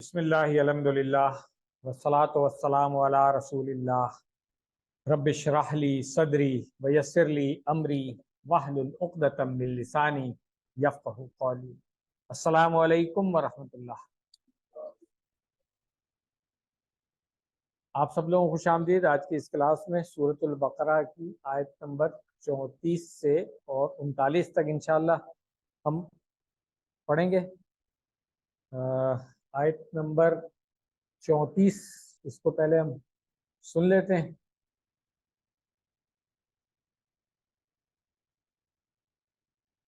بسم اللہ الحمدللہ والصلاة والسلام علی رسول اللہ رب اشرح لی صدری ویسر لی امری واحلل عقدۃ من لسانی یفقہوا قولی۔ السلام علیکم ورحمۃ اللہ۔ آپ سب لوگوں کو خوش آمدید۔ آج کی اس کلاس میں سورۃ البقرہ کی آیت نمبر 34 سے اور 39 تک انشاءاللہ ہم پڑھیں گے۔ آیت نمبر 34 اس کو پہلے ہم سن لیتے ہیں۔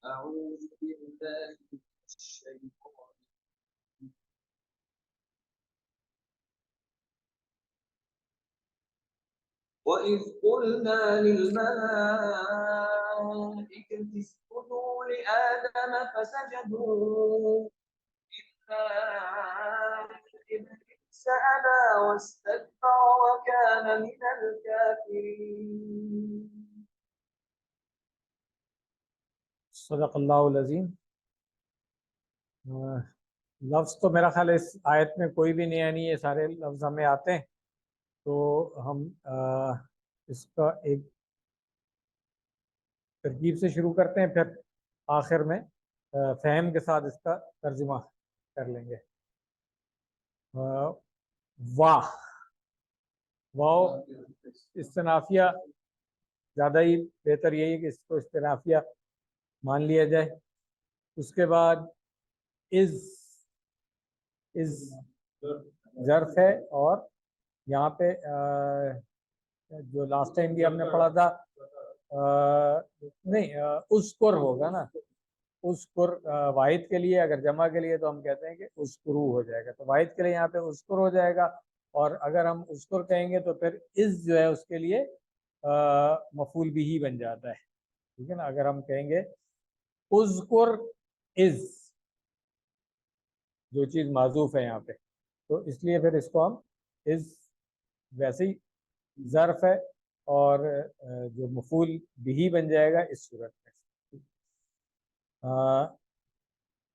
أعوذ بالله من الشيطان وإذ قلنا للملائكة اسجدوا لآدم فسجدوا إلا إبليس أبى واستكبر وكان من الكافرين۔ صدق اللہ العظیم۔ لفظ تو میرا خیال ہے اس آیت میں کوئی بھی نیا نہیں ہے، سارے لفظ ہمیں آتے ہیں، تو ہم اس کا ایک ترکیب سے شروع کرتے ہیں، پھر آخر میں فہم کے ساتھ اس کا ترجمہ کر لیں گے۔ واہ، واو استنافیہ، زیادہ ہی بہتر یہی ہے کہ اس کو استنافیہ مان لیا جائے۔ اس کے بعد از ظرف ہے، اور یہاں پہ جو لاسٹ ٹائم بھی ہم نے پڑھا تھا نہیں اذکر ہوگا نا، اذکر واحد کے لیے، اگر جمع کے لیے تو ہم کہتے ہیں کہ اذکرو ہو جائے گا، تو واحد کے لیے یہاں پہ اذکر ہو جائے گا، اور اگر ہم اذکر کہیں گے تو پھر از جو ہے اس کے لیے مفعول بھی بن جاتا ہے، ٹھیک ہے نا۔ اگر ہم کہیں گے اذکر از، جو چیز معذوف ہے یہاں پہ، تو اس لیے پھر اس کو ہم از ویسے ہی ظرف ہے اور جو مفعول بھی بن جائے گا اس صورت میں۔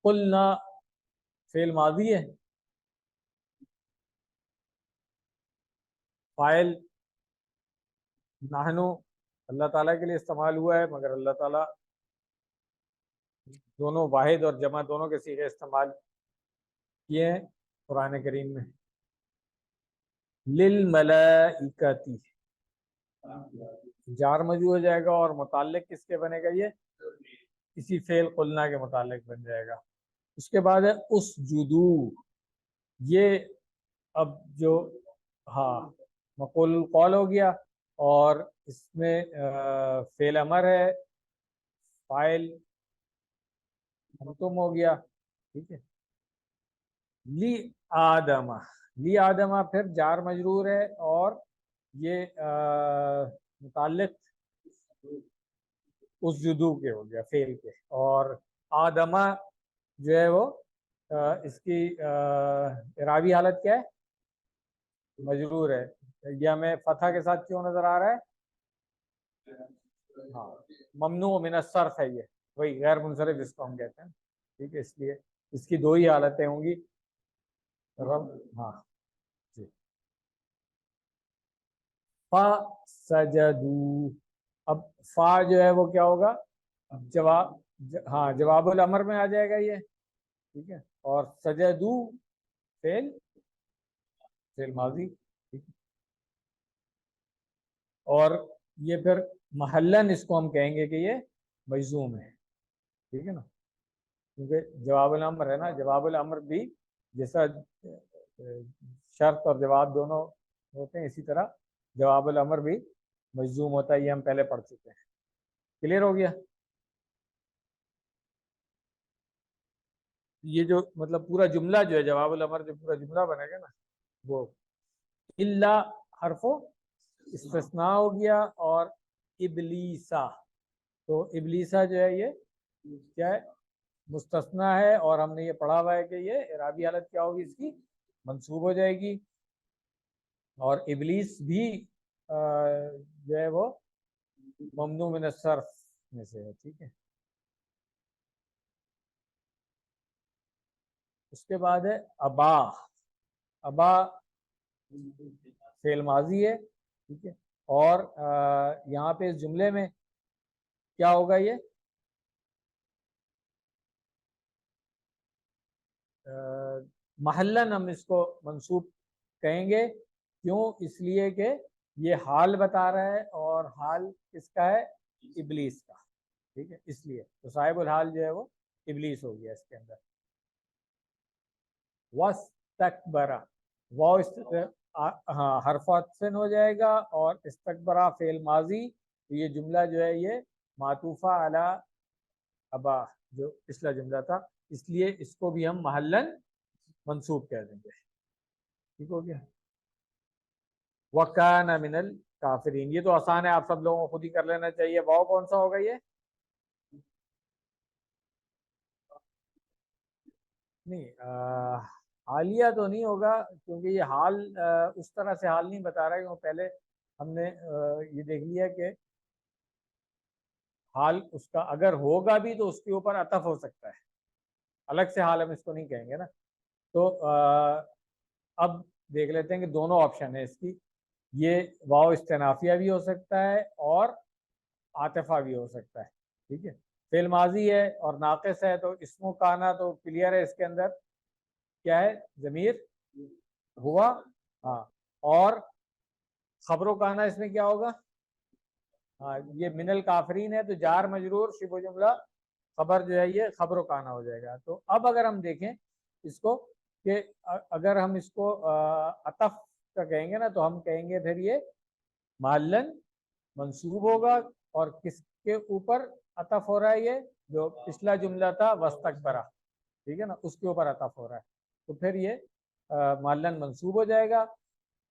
قلنا فعل ماضی ہے، فاعل نحنو اللہ تعالیٰ کے لیے استعمال ہوا ہے، مگر اللہ تعالیٰ دونوں واحد اور جمع دونوں کے صیغے استعمال کیے ہیں قرآن کریم میں۔ للملائکتی جار مجرور ہو جائے گا، اور متعلق کس کے بنے گا؟ یہ اسی فعل قلنا کے متعلق بن جائے گا۔ اس کے بعد ہے اسجدو، یہ اب جو مقول القول ہو گیا، اور اس میں فعل امر ہے، فاعل تم ہو گیا، ٹھیک ہے۔ لی آدمہ، لی آدمہ پھر جار مجرور ہے، اور یہ متعلق اسجدو کے ہو گیا، فعل کے، اور آدمہ جو ہے وہ اس کی اعرابی حالت کیا ہے؟ مجرور ہے۔ یہ ہمیں فتح کے ساتھ کیوں نظر آ رہا ہے؟ ممنوع من الصرف ہے، یہ وہی غیر منصرف جس کو ہم کہتے ہیں، ٹھیک ہے۔ اس لیے اس کی دو ہی حالتیں ہوں گی، جی۔ فا سجدو، اب فا جو ہے وہ کیا ہوگا؟ جواب الامر میں آ جائے گا یہ، ٹھیک ہے، اور سجدو فعل ماضی، ٹھیک ہے، اور یہ پھر محلن اس کو ہم کہیں گے کہ یہ مجزوم ہے، ٹھیک ہے نا، کیونکہ جواب الامر ہے نا، جواب الامر بھی جیسا شرط اور جواب دونوں ہوتے ہیں، اسی طرح جواب الامر بھی مجزوم ہوتا ہے، یہ ہم پہلے پڑھ چکے ہیں۔ کلیئر ہو گیا؟ یہ جو مطلب پورا جملہ جو ہے جواب الامر، جو پورا جملہ بنے گا نا، وہ الا حرف استثناء ہو گیا، اور ابلیسا، تو ابلیسا جو ہے یہ کیا ہے؟ مستثنیٰ ہے، اور ہم نے یہ پڑھا ہوا ہے کہ یہ اعرابی حالت کیا ہوگی؟ اس کی منصوب ہو جائے گی، اور ابلیس بھی جو ہے وہ ممنوع من الصرف میں سے ہے، ٹھیک ہے۔ اس کے بعد ہے ابا، ابا فعل ماضی ہے، ٹھیک ہے، اور یہاں پہ اس جملے میں کیا ہوگا؟ یہ محلن ہم اس کو منصوب کہیں گے، کیوں؟ اس لیے کہ یہ حال بتا رہا ہے، اور حال کس کا ہے؟ ابلیس کا، ٹھیک ہے، اس لیے تو صاحب الحال جو ہے وہ ابلیس ہو گیا اس کے اندر۔ وَاسْتَكْبَرَ، ہاں حرف عطف ہو جائے گا، اور استکبرا فعل ماضی، تو یہ جملہ جو ہے یہ معطوفہ علی ابا جو پچھلا جملہ تھا، اس لیے اس کو بھی ہم محلن منصوب کہہ دیں گے، ٹھیک ہو گیا۔ وَكَانَ مِنَ الْكَافِرِينَ، یہ تو آسان ہے، آپ سب لوگوں کو خود ہی کر لینا چاہیے۔ واو کون سا ہوگا؟ یہ نہیں، حالیہ تو نہیں ہوگا، کیونکہ یہ حال اس طرح سے حال نہیں بتا رہا ہے، کیونکہ پہلے ہم نے یہ دیکھ لیا کہ حال اس کا اگر ہوگا بھی تو اس کے اوپر عطف ہو سکتا ہے، الگ سے حال ہم اس کو نہیں کہیں گے نا۔ تو اب دیکھ لیتے ہیں کہ دونوں آپشن ہے اس کی، یہ واو استنافیہ بھی ہو سکتا ہے اور عاطفہ بھی ہو سکتا ہے، ٹھیک ہے۔ فعل ماضی ہے اور ناقص ہے، تو اسم کانا تو کلیئر ہے، اس کے اندر کیا ہے؟ ضمیر ہوا، ہاں، اور خبر و کانا اس میں کیا ہوگا؟ ہاں، یہ من الکافرین ہے، تو جار مجرور شبہ جملہ خبر جو ہے یہ خبر و کانا ہو جائے گا۔ تو اب اگر ہم دیکھیں اس کو کہ اگر ہم اس کو عطف کا کہیں گے نا، تو ہم کہیں گے پھر یہ محلن منصوب ہوگا، اور کس کے اوپر عطف ہو رہا ہے؟ یہ جو پچھلا جملہ تھا واستکبرا، ٹھیک ہے نا، اس کے اوپر عطف ہو رہا ہے، تو پھر یہ محلن منصوب ہو جائے گا۔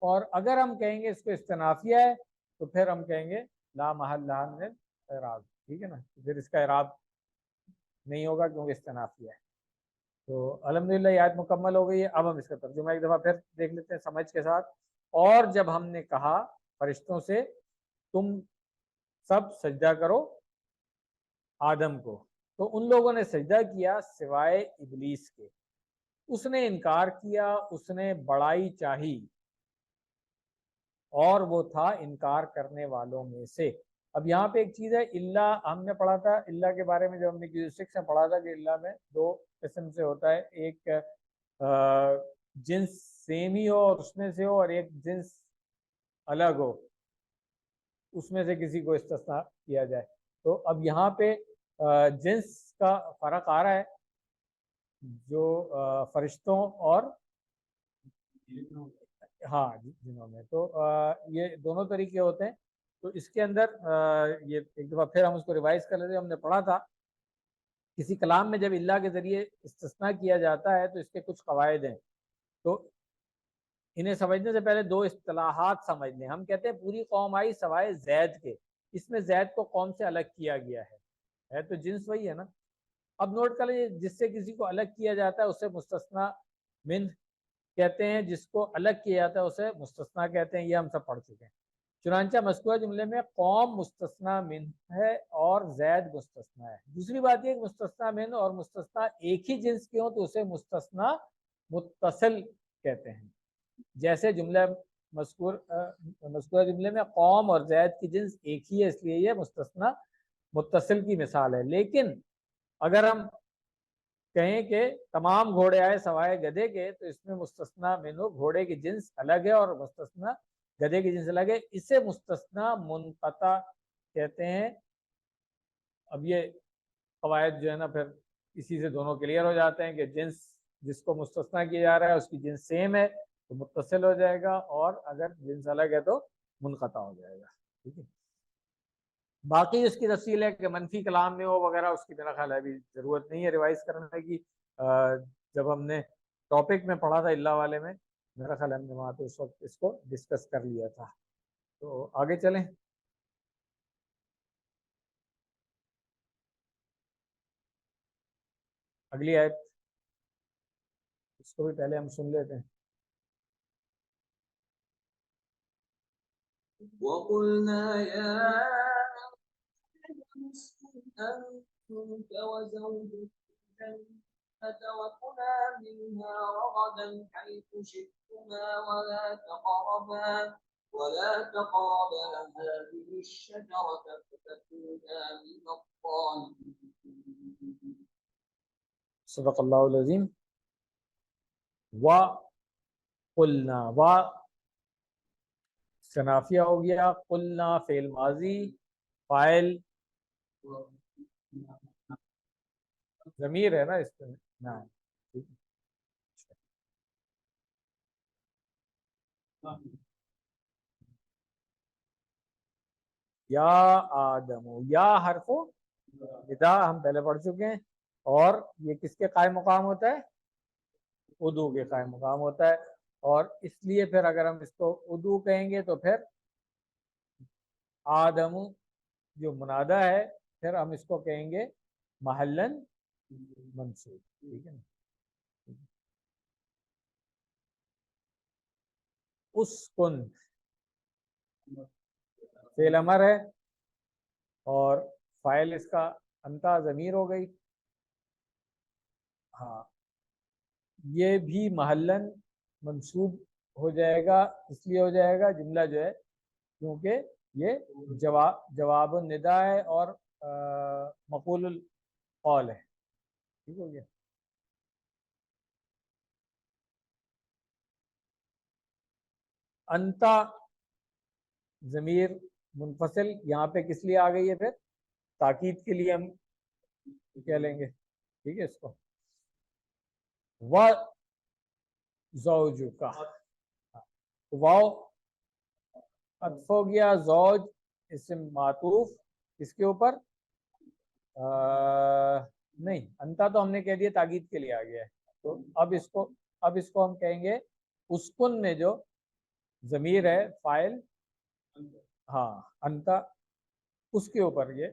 اور اگر ہم کہیں گے اس کو استنافیہ ہے، تو پھر ہم کہیں گے لا محل لہا من الاعراب، ٹھیک ہے نا، پھر اس کا اعراب نہیں ہوگا کیونکہ استنافیہ ہے۔ تو الحمدللہ یہ آیت مکمل ہو گئی ہے۔ اب ہم اس کا ترجمہ ایک دفعہ پھر دیکھ لیتے ہیں سمجھ کے ساتھ۔ اور جب ہم نے کہا فرشتوں سے تم سب سجدہ کرو آدم کو، تو ان لوگوں نے سجدہ کیا سوائے ابلیس کے، اس نے انکار کیا، اس نے بڑائی چاہی، اور وہ تھا انکار کرنے والوں میں سے۔ اب یہاں پہ ایک چیز ہے، اللہ ہم نے پڑھا تھا، اللہ کے بارے میں جب ہم نے Q6 میں پڑھا تھا کہ اللہ میں دو قسم سے ہوتا ہے، ایک جنس سیم ہی ہو اور اس میں سے ہو، اور ایک جنس الگ ہو اس میں سے کسی کو استثناء کیا جائے۔ تو اب یہاں پہ جنس کا فرق آ رہا ہے، جو فرشتوں اور ہاں جنہوں میں، تو یہ دونوں طریقے ہوتے ہیں۔ تو اس کے اندر یہ ایک دفعہ پھر ہم اس کو ریوائز کر لیتے ہیں۔ ہم نے پڑھا تھا کسی کلام میں جب اللہ کے ذریعے استثناء کیا جاتا ہے تو اس کے کچھ قواعد ہیں، تو انہیں سمجھنے سے پہلے دو اصطلاحات سمجھ لیں۔ ہم کہتے ہیں پوری قوم آئی سوائے زید کے، اس میں زید کو قوم سے الگ کیا گیا ہے تو جنس وہی ہے نا۔ اب نوٹ کر لیجیے، جس سے کسی کو الگ کیا جاتا ہے اسے مستثنیٰ من کہتے ہیں، جس کو الگ کیا جاتا ہے اسے مستثنیٰ کہتے ہیں، یہ ہم سب پڑھ چکے ہیں۔ چنانچہ مذکورہ جملے میں قوم مستثنیٰ من ہے اور زید مستثنیٰ ہے۔ دوسری بات یہ کہ مستثنیٰ من اور مستثنیٰ ایک ہی جنس کے ہوں تو اسے مستثنیٰ متصل کہتے ہیں۔ جیسے جملہ مذکورہ جملے میں قوم اور زید کی جنس ایک ہی ہے، اس لیے یہ مستثنیٰ متصل کی مثال ہے۔ لیکن اگر ہم کہیں کہ تمام گھوڑے آئے سوائے گدھے کے، تو اس میں مستثنیٰ منو گھوڑے کی جنس الگ ہے اور مستثنیٰ گدھے کی جنس الگ ہے، اسے مستثنیٰ منقطع کہتے ہیں۔ اب یہ قواعد جو ہے نا پھر اسی سے دونوں کلیئر ہو جاتے ہیں کہ جنس جس کو مستثنیٰ کیا جا رہا ہے اس کی جنس سیم ہے تو متصل ہو جائے گا، اور اگر جنس الگ ہے تو منقطع ہو جائے گا، ٹھیک ہے۔ باقی اس کی تفصیل ہے کہ منفی کلام میں ہو وغیرہ، اس کی میرا خیال ہے ابھی ضرورت نہیں ہے ریوائز کرنے کی۔ جب ہم نے ٹاپک میں پڑھا تھا اللہ والے میں، میرا خیال ہم نے وہاں پہ اس وقت اس کو ڈسکس کر لیا تھا۔ تو آگے چلیں۔ اگلی آیت، اس کو بھی پہلے ہم سن لیتے ہیں۔ وقلنا يا آدم اسكن أنت وزوجك الجنة وكلا منها رغدا حيث شئتما ولا تقربا هذه الشجرة فتكونا من الظالمين. صدق اللہ العظیم. وَقُلْنَا سنافیہ ہو گیا، قلنا فعل ماضی، فاعل ضمیر ہے نا اس میں. نعم. یا آدم، یا حرف ندا ہم پہلے پڑھ چکے ہیں، اور یہ کس کے قائم مقام ہوتا ہے؟ ادو کے قائم مقام ہوتا ہے. اور اس لیے پھر اگر ہم اس کو ادو کہیں گے تو پھر آدم جو منادہ ہے پھر ہم اس کو کہیں گے محلن منصوب. ٹھیک ہے نا. اسکن فعل امر ہے اور فاعل اس کا انتا ضمیر ہو گئی. ہاں، یہ بھی محلن منصوب ہو جائے گا. اس لیے ہو جائے گا جملہ جو ہے کیونکہ یہ جواب الندا ہے اور مقول القول ہے. ٹھیک ہو گیا. انتا ضمیر منفصل یہاں پہ کس لیے آ گئی ہے؟ پھر تاکید کے لیے ہم کہہ لیں گے. ٹھیک ہے. اس کو وَزَوْجُكَ واو عطف ہو گیا، زوج اسم معطوف اس کے اوپر نہیں، انتا تو ہم نے کہہ دیا تاکید کے لیے آ گیا ہے. تو اب اس کو ہم کہیں گے اسکن میں جو ضمیر ہے فاعل، ہاں انتا، اس کے اوپر یہ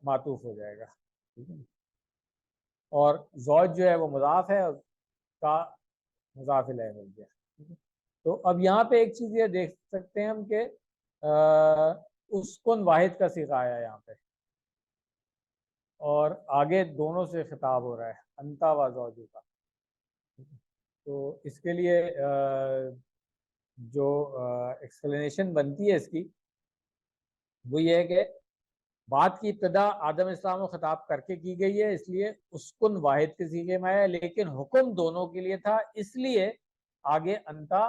معطوف ہو جائے گا. ٹھیک ہے. اور زوج جو ہے وہ مضاف ہے، اور کا مضاف الیہ ہو گیا. تو اب یہاں پہ ایک چیز یہ دیکھ سکتے ہیں ہم کہ اسکن واحد کا صیغہ آیا یہاں پہ، اور آگے دونوں سے خطاب ہو رہا ہے، انتا و زوجو کا. تو اس کے لیے جو ایکسپلینیشن بنتی ہے اس کی وہ یہ ہے کہ بات کی ابتدا آدم اسلام کو خطاب کر کے کی گئی ہے، اس لیے اسکن واحد کے صیغے میں آیا، لیکن حکم دونوں کے لیے تھا، اس لیے آگے انتا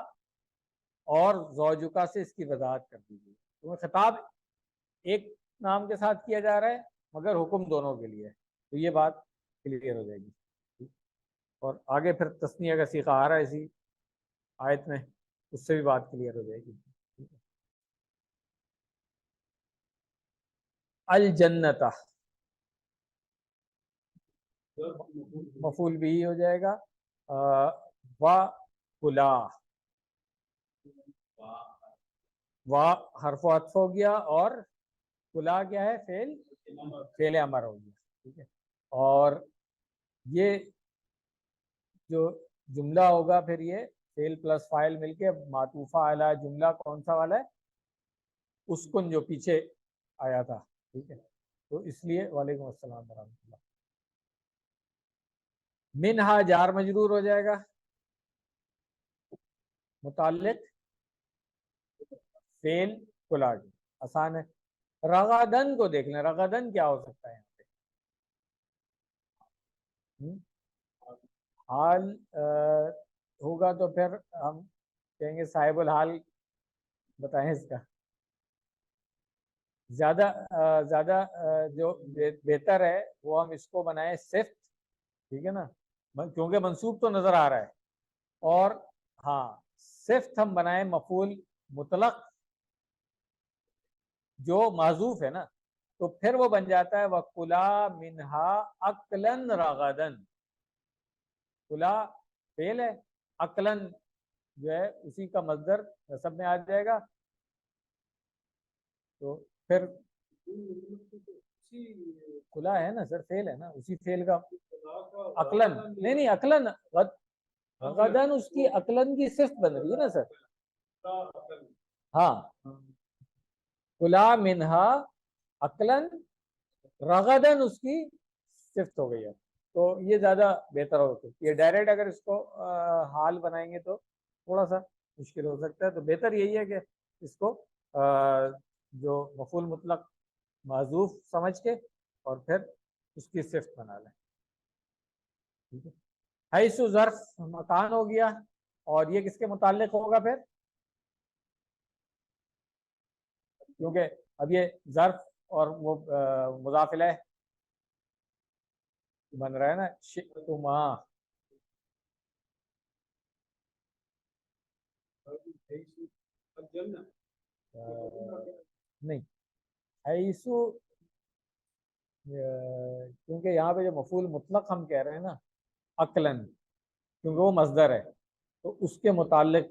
اور زوجکا سے اس کی وضاحت کر دی گئی. تو خطاب ایک نام کے ساتھ کیا جا رہا ہے مگر حکم دونوں کے لیے. تو یہ بات کلیئر ہو جائے گی. اور آگے پھر تسنیہ کا صیغہ آ رہا ہے اسی آیت میں، اس سے بھی بات کلیئر ہو جائے گی. الجنت مفعول بھی ہو جائے گا. کلا حرف عطف ہو گیا، اور کلا کیا ہے؟ فعل امر ہو گیا. ٹھیک ہے. اور یہ جو جملہ ہوگا پھر یہ فعل پلس فاعل مل کے معطوفہ علی جملہ کون سا والا ہے؟ اسکن جو پیچھے آیا تھا. ٹھیک ہے. تو اس لیے وعلیکم السلام ورحمۃ اللہ. منہا جار مجرور ہو جائے گا، متعلق فعل کلا کی. آسان ہے. رغدن کو دیکھ لیں، رغدن کیا ہو سکتا ہے یہاں پہ؟ حال ہوگا تو پھر ہم کہیں گے صاحب الحال بتائیں اس کا. زیادہ جو بہتر ہے وہ ہم اس کو بنائیں صفت. ٹھیک ہے نا، کیونکہ منصوب تو نظر آ رہا ہے. اور ہاں صفت ہم بنائیں مفعول مطلق جو معذوف ہے نا، تو پھر وہ بن جاتا ہے وَكُلَا مِنْهَا أَكْلًا رَغَدًا. کلا فعل ہے، عقلاً جو ہے اسی کا مصدر نصب میں آ جائے گا. تو پھر کلا ہے نا سر، فعل ہے نا، اسی فعل کا عقلاً نہیں عقلاً غدن اس کی عقلاً کی صفت بن رہی ہے نا سر. ہاں کلا منہا عقلاً رغدن اس کی صفت ہو گئی ہے. تو یہ زیادہ بہتر ہو سکتی ہے. ڈائریکٹ اگر اس کو حال بنائیں گے تو تھوڑا سا مشکل ہو سکتا ہے. تو بہتر یہی ہے کہ اس کو جو مفعول مطلق معذوف سمجھ کے اور پھر اس کی صفت بنا لیں. ٹھیک ہے. حیث ظرف مکان ہو گیا, اور یہ کس کے متعلق ہوگا پھر, کیونکہ اب یہ ظرف اور وہ مضاف الیہ بن رہا ہے نا, شئتما. نہیں, حیث کیونکہ یہاں پہ جو مفعول مطلق ہم کہہ رہے ہیں نا عقلاً, کیونکہ وہ مصدر ہے تو اس کے متعلق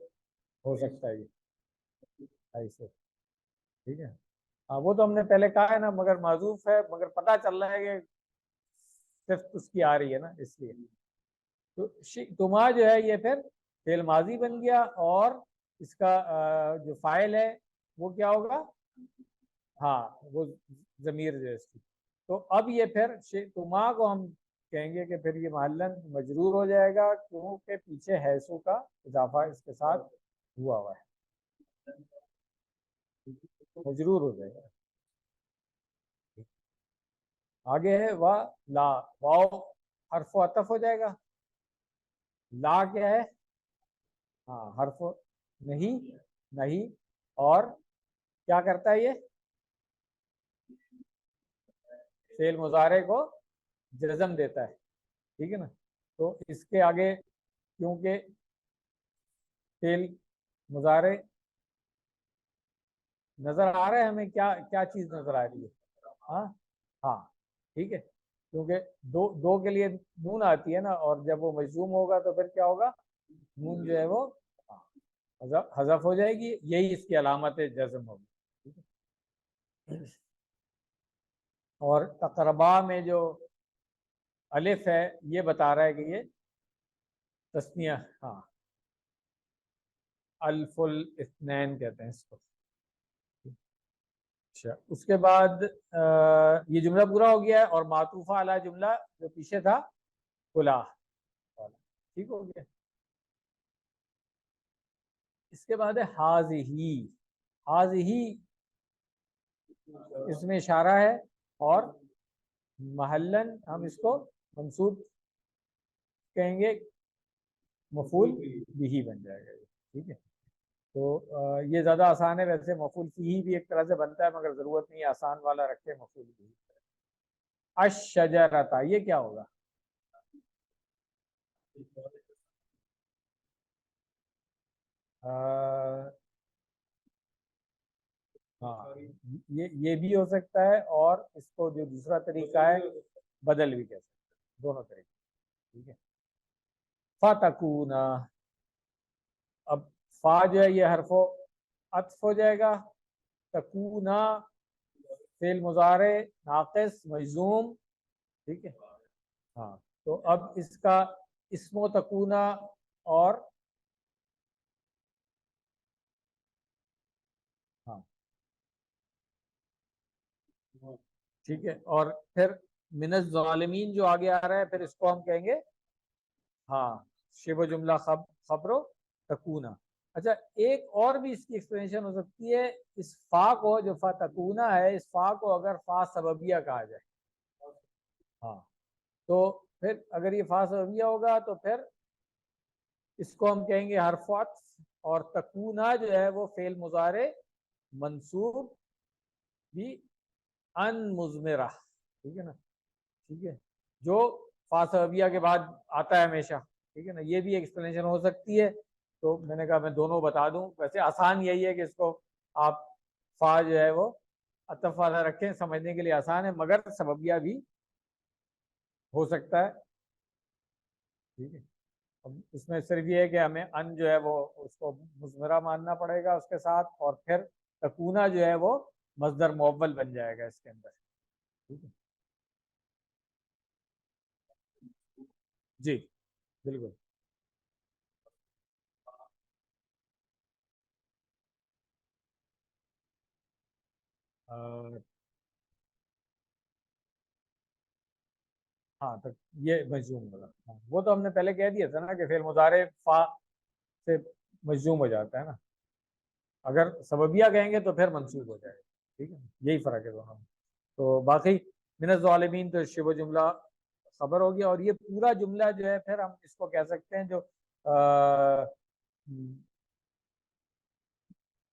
ہو سکتا ہے یہ ایسے. ٹھیک ہے. ہاں وہ تو ہم نے پہلے کہا ہے نا, مگر معذوف ہے, مگر پتہ چل رہا ہے کہ صرف اس کی آ رہی ہے نا, اس لیے. تو شئتما جو ہے یہ پھر فعل ماضی بن گیا, اور اس کا جو فاعل ہے وہ کیا ہوگا, ہاں وہ ضمیر جو ہے اس کی. تو اب یہ پھر شئتما کو ہم کہیں گے کہ پھر یہ محلن مجرور ہو جائے گا, کیونکہ پیچھے حیثو کا اضافہ اس کے ساتھ ہوا ہوا ہے, مجرور ہو جائے گا. آگے ہے وا لا, واو حرف و عطف ہو جائے گا. لا کیا ہے, ہاں حرف نہیں, نہیں, اور کیا کرتا ہے یہ, فعل مضارع کو جزم دیتا ہے. ٹھیک ہے نا. تو اس کے آگے کیونکہ فعل مضارع نظر آ رہا ہے ہمیں, کیا کیا چیز نظر آ رہی ہے, ہاں ہاں ٹھیک ہے, کیونکہ دو کے لیے نون آتی ہے نا, اور جب وہ مجزوم ہوگا تو پھر کیا ہوگا, نون جو ہے وہ حذف ہو جائے گی, یہی اس کی علامت جزم ہوگی. اور تقربا میں جو الف ہے یہ بتا رہا ہے کہ یہ تسنیہ, ہاں الف الاثنین کہتے ہیں اس کو. اچھا, اس کے بعد یہ جملہ پورا ہو گیا ہے, اور معطوفہ علی جملہ جو پیچھے تھا کلا, ٹھیک ہو گیا. اس کے بعد ہے حاذہی. حاذہی اس میں اشارہ ہے, اور محلن ہم اس کو منصوب کہیں گے, مفعول بھی بن جائے گا. ٹھیک ہے. تو یہ زیادہ آسان ہے, ویسے مفعول فیہ بھی ایک طرح سے بنتا ہے, مگر ضرورت نہیں ہے آسان والا رکھے مفعول بھی. الشجرۃ, یہ کیا ہوگا, ہاں یہ بھی ہو سکتا ہے, اور اس کو جو دوسرا طریقہ ہے بدل بھی کہہ سکتے ہیں, دونوں طریقے. ٹھیک ہے. فتکون, اب فا جو ہے یہ حرف و عطف ہو جائے گا, تکونا فعل مضارع ناقص مجزوم. ٹھیک ہے. ہاں تو اب اس کا اسم و تکونا, اور ہاں ٹھیک ہے, اور پھر من الظالمین جو آگے آ رہا ہے, پھر اس کو ہم کہیں گے ہاں شبہ جملہ خبر و تکونا. اچھا, ایک اور بھی اس کی ایکسپلینیشن ہو سکتی ہے, اس فا کو جو فا تکونا ہے, اس فا کو اگر فا سببیہ کہا جائے, ہاں تو پھر اگر یہ فا سببیہ ہوگا تو پھر اس کو ہم کہیں گے حرف عطف, اور تکونا جو ہے وہ فعل مضارع منصوب بھی ان مضمرہ. ٹھیک ہے نا. ٹھیک ہے, جو فا سببیہ کے بعد آتا ہے ہمیشہ. ٹھیک ہے نا, یہ بھی ایک ایکسپلینیشن ہو سکتی ہے. تو میں نے کہا میں دونوں بتا دوں, ویسے آسان یہی ہے کہ اس کو آپ فا جو ہے وہ عطف والا رکھیں, سمجھنے کے لیے آسان ہے, مگر سببیہ بھی ہو سکتا ہے. ٹھیک ہے. اب اس میں صرف یہ ہے کہ ہمیں ان جو ہے وہ اس کو مضمرہ ماننا پڑے گا اس کے ساتھ, اور پھر تکونا جو ہے وہ مصدر مؤول بن جائے گا اس کے اندر. ٹھیک ہے. جی بالکل. ہاں تو یہ مجزوم ہوگا, وہ تو ہم نے پہلے کہہ دیا تھا نا کہ فعل مضارع فا سے مجزوم ہو جاتا ہے نا، اگر سببیہ کہیں گے تو پھر منصوب ہو جائے گا، ٹھیک ہے، یہی فرق ہے دونوں میں۔ تو باقی من الظالمین تو شبہ جملہ خبر ہو گیا، اور یہ پورا جملہ جو ہے پھر ہم اس کو کہہ سکتے ہیں جو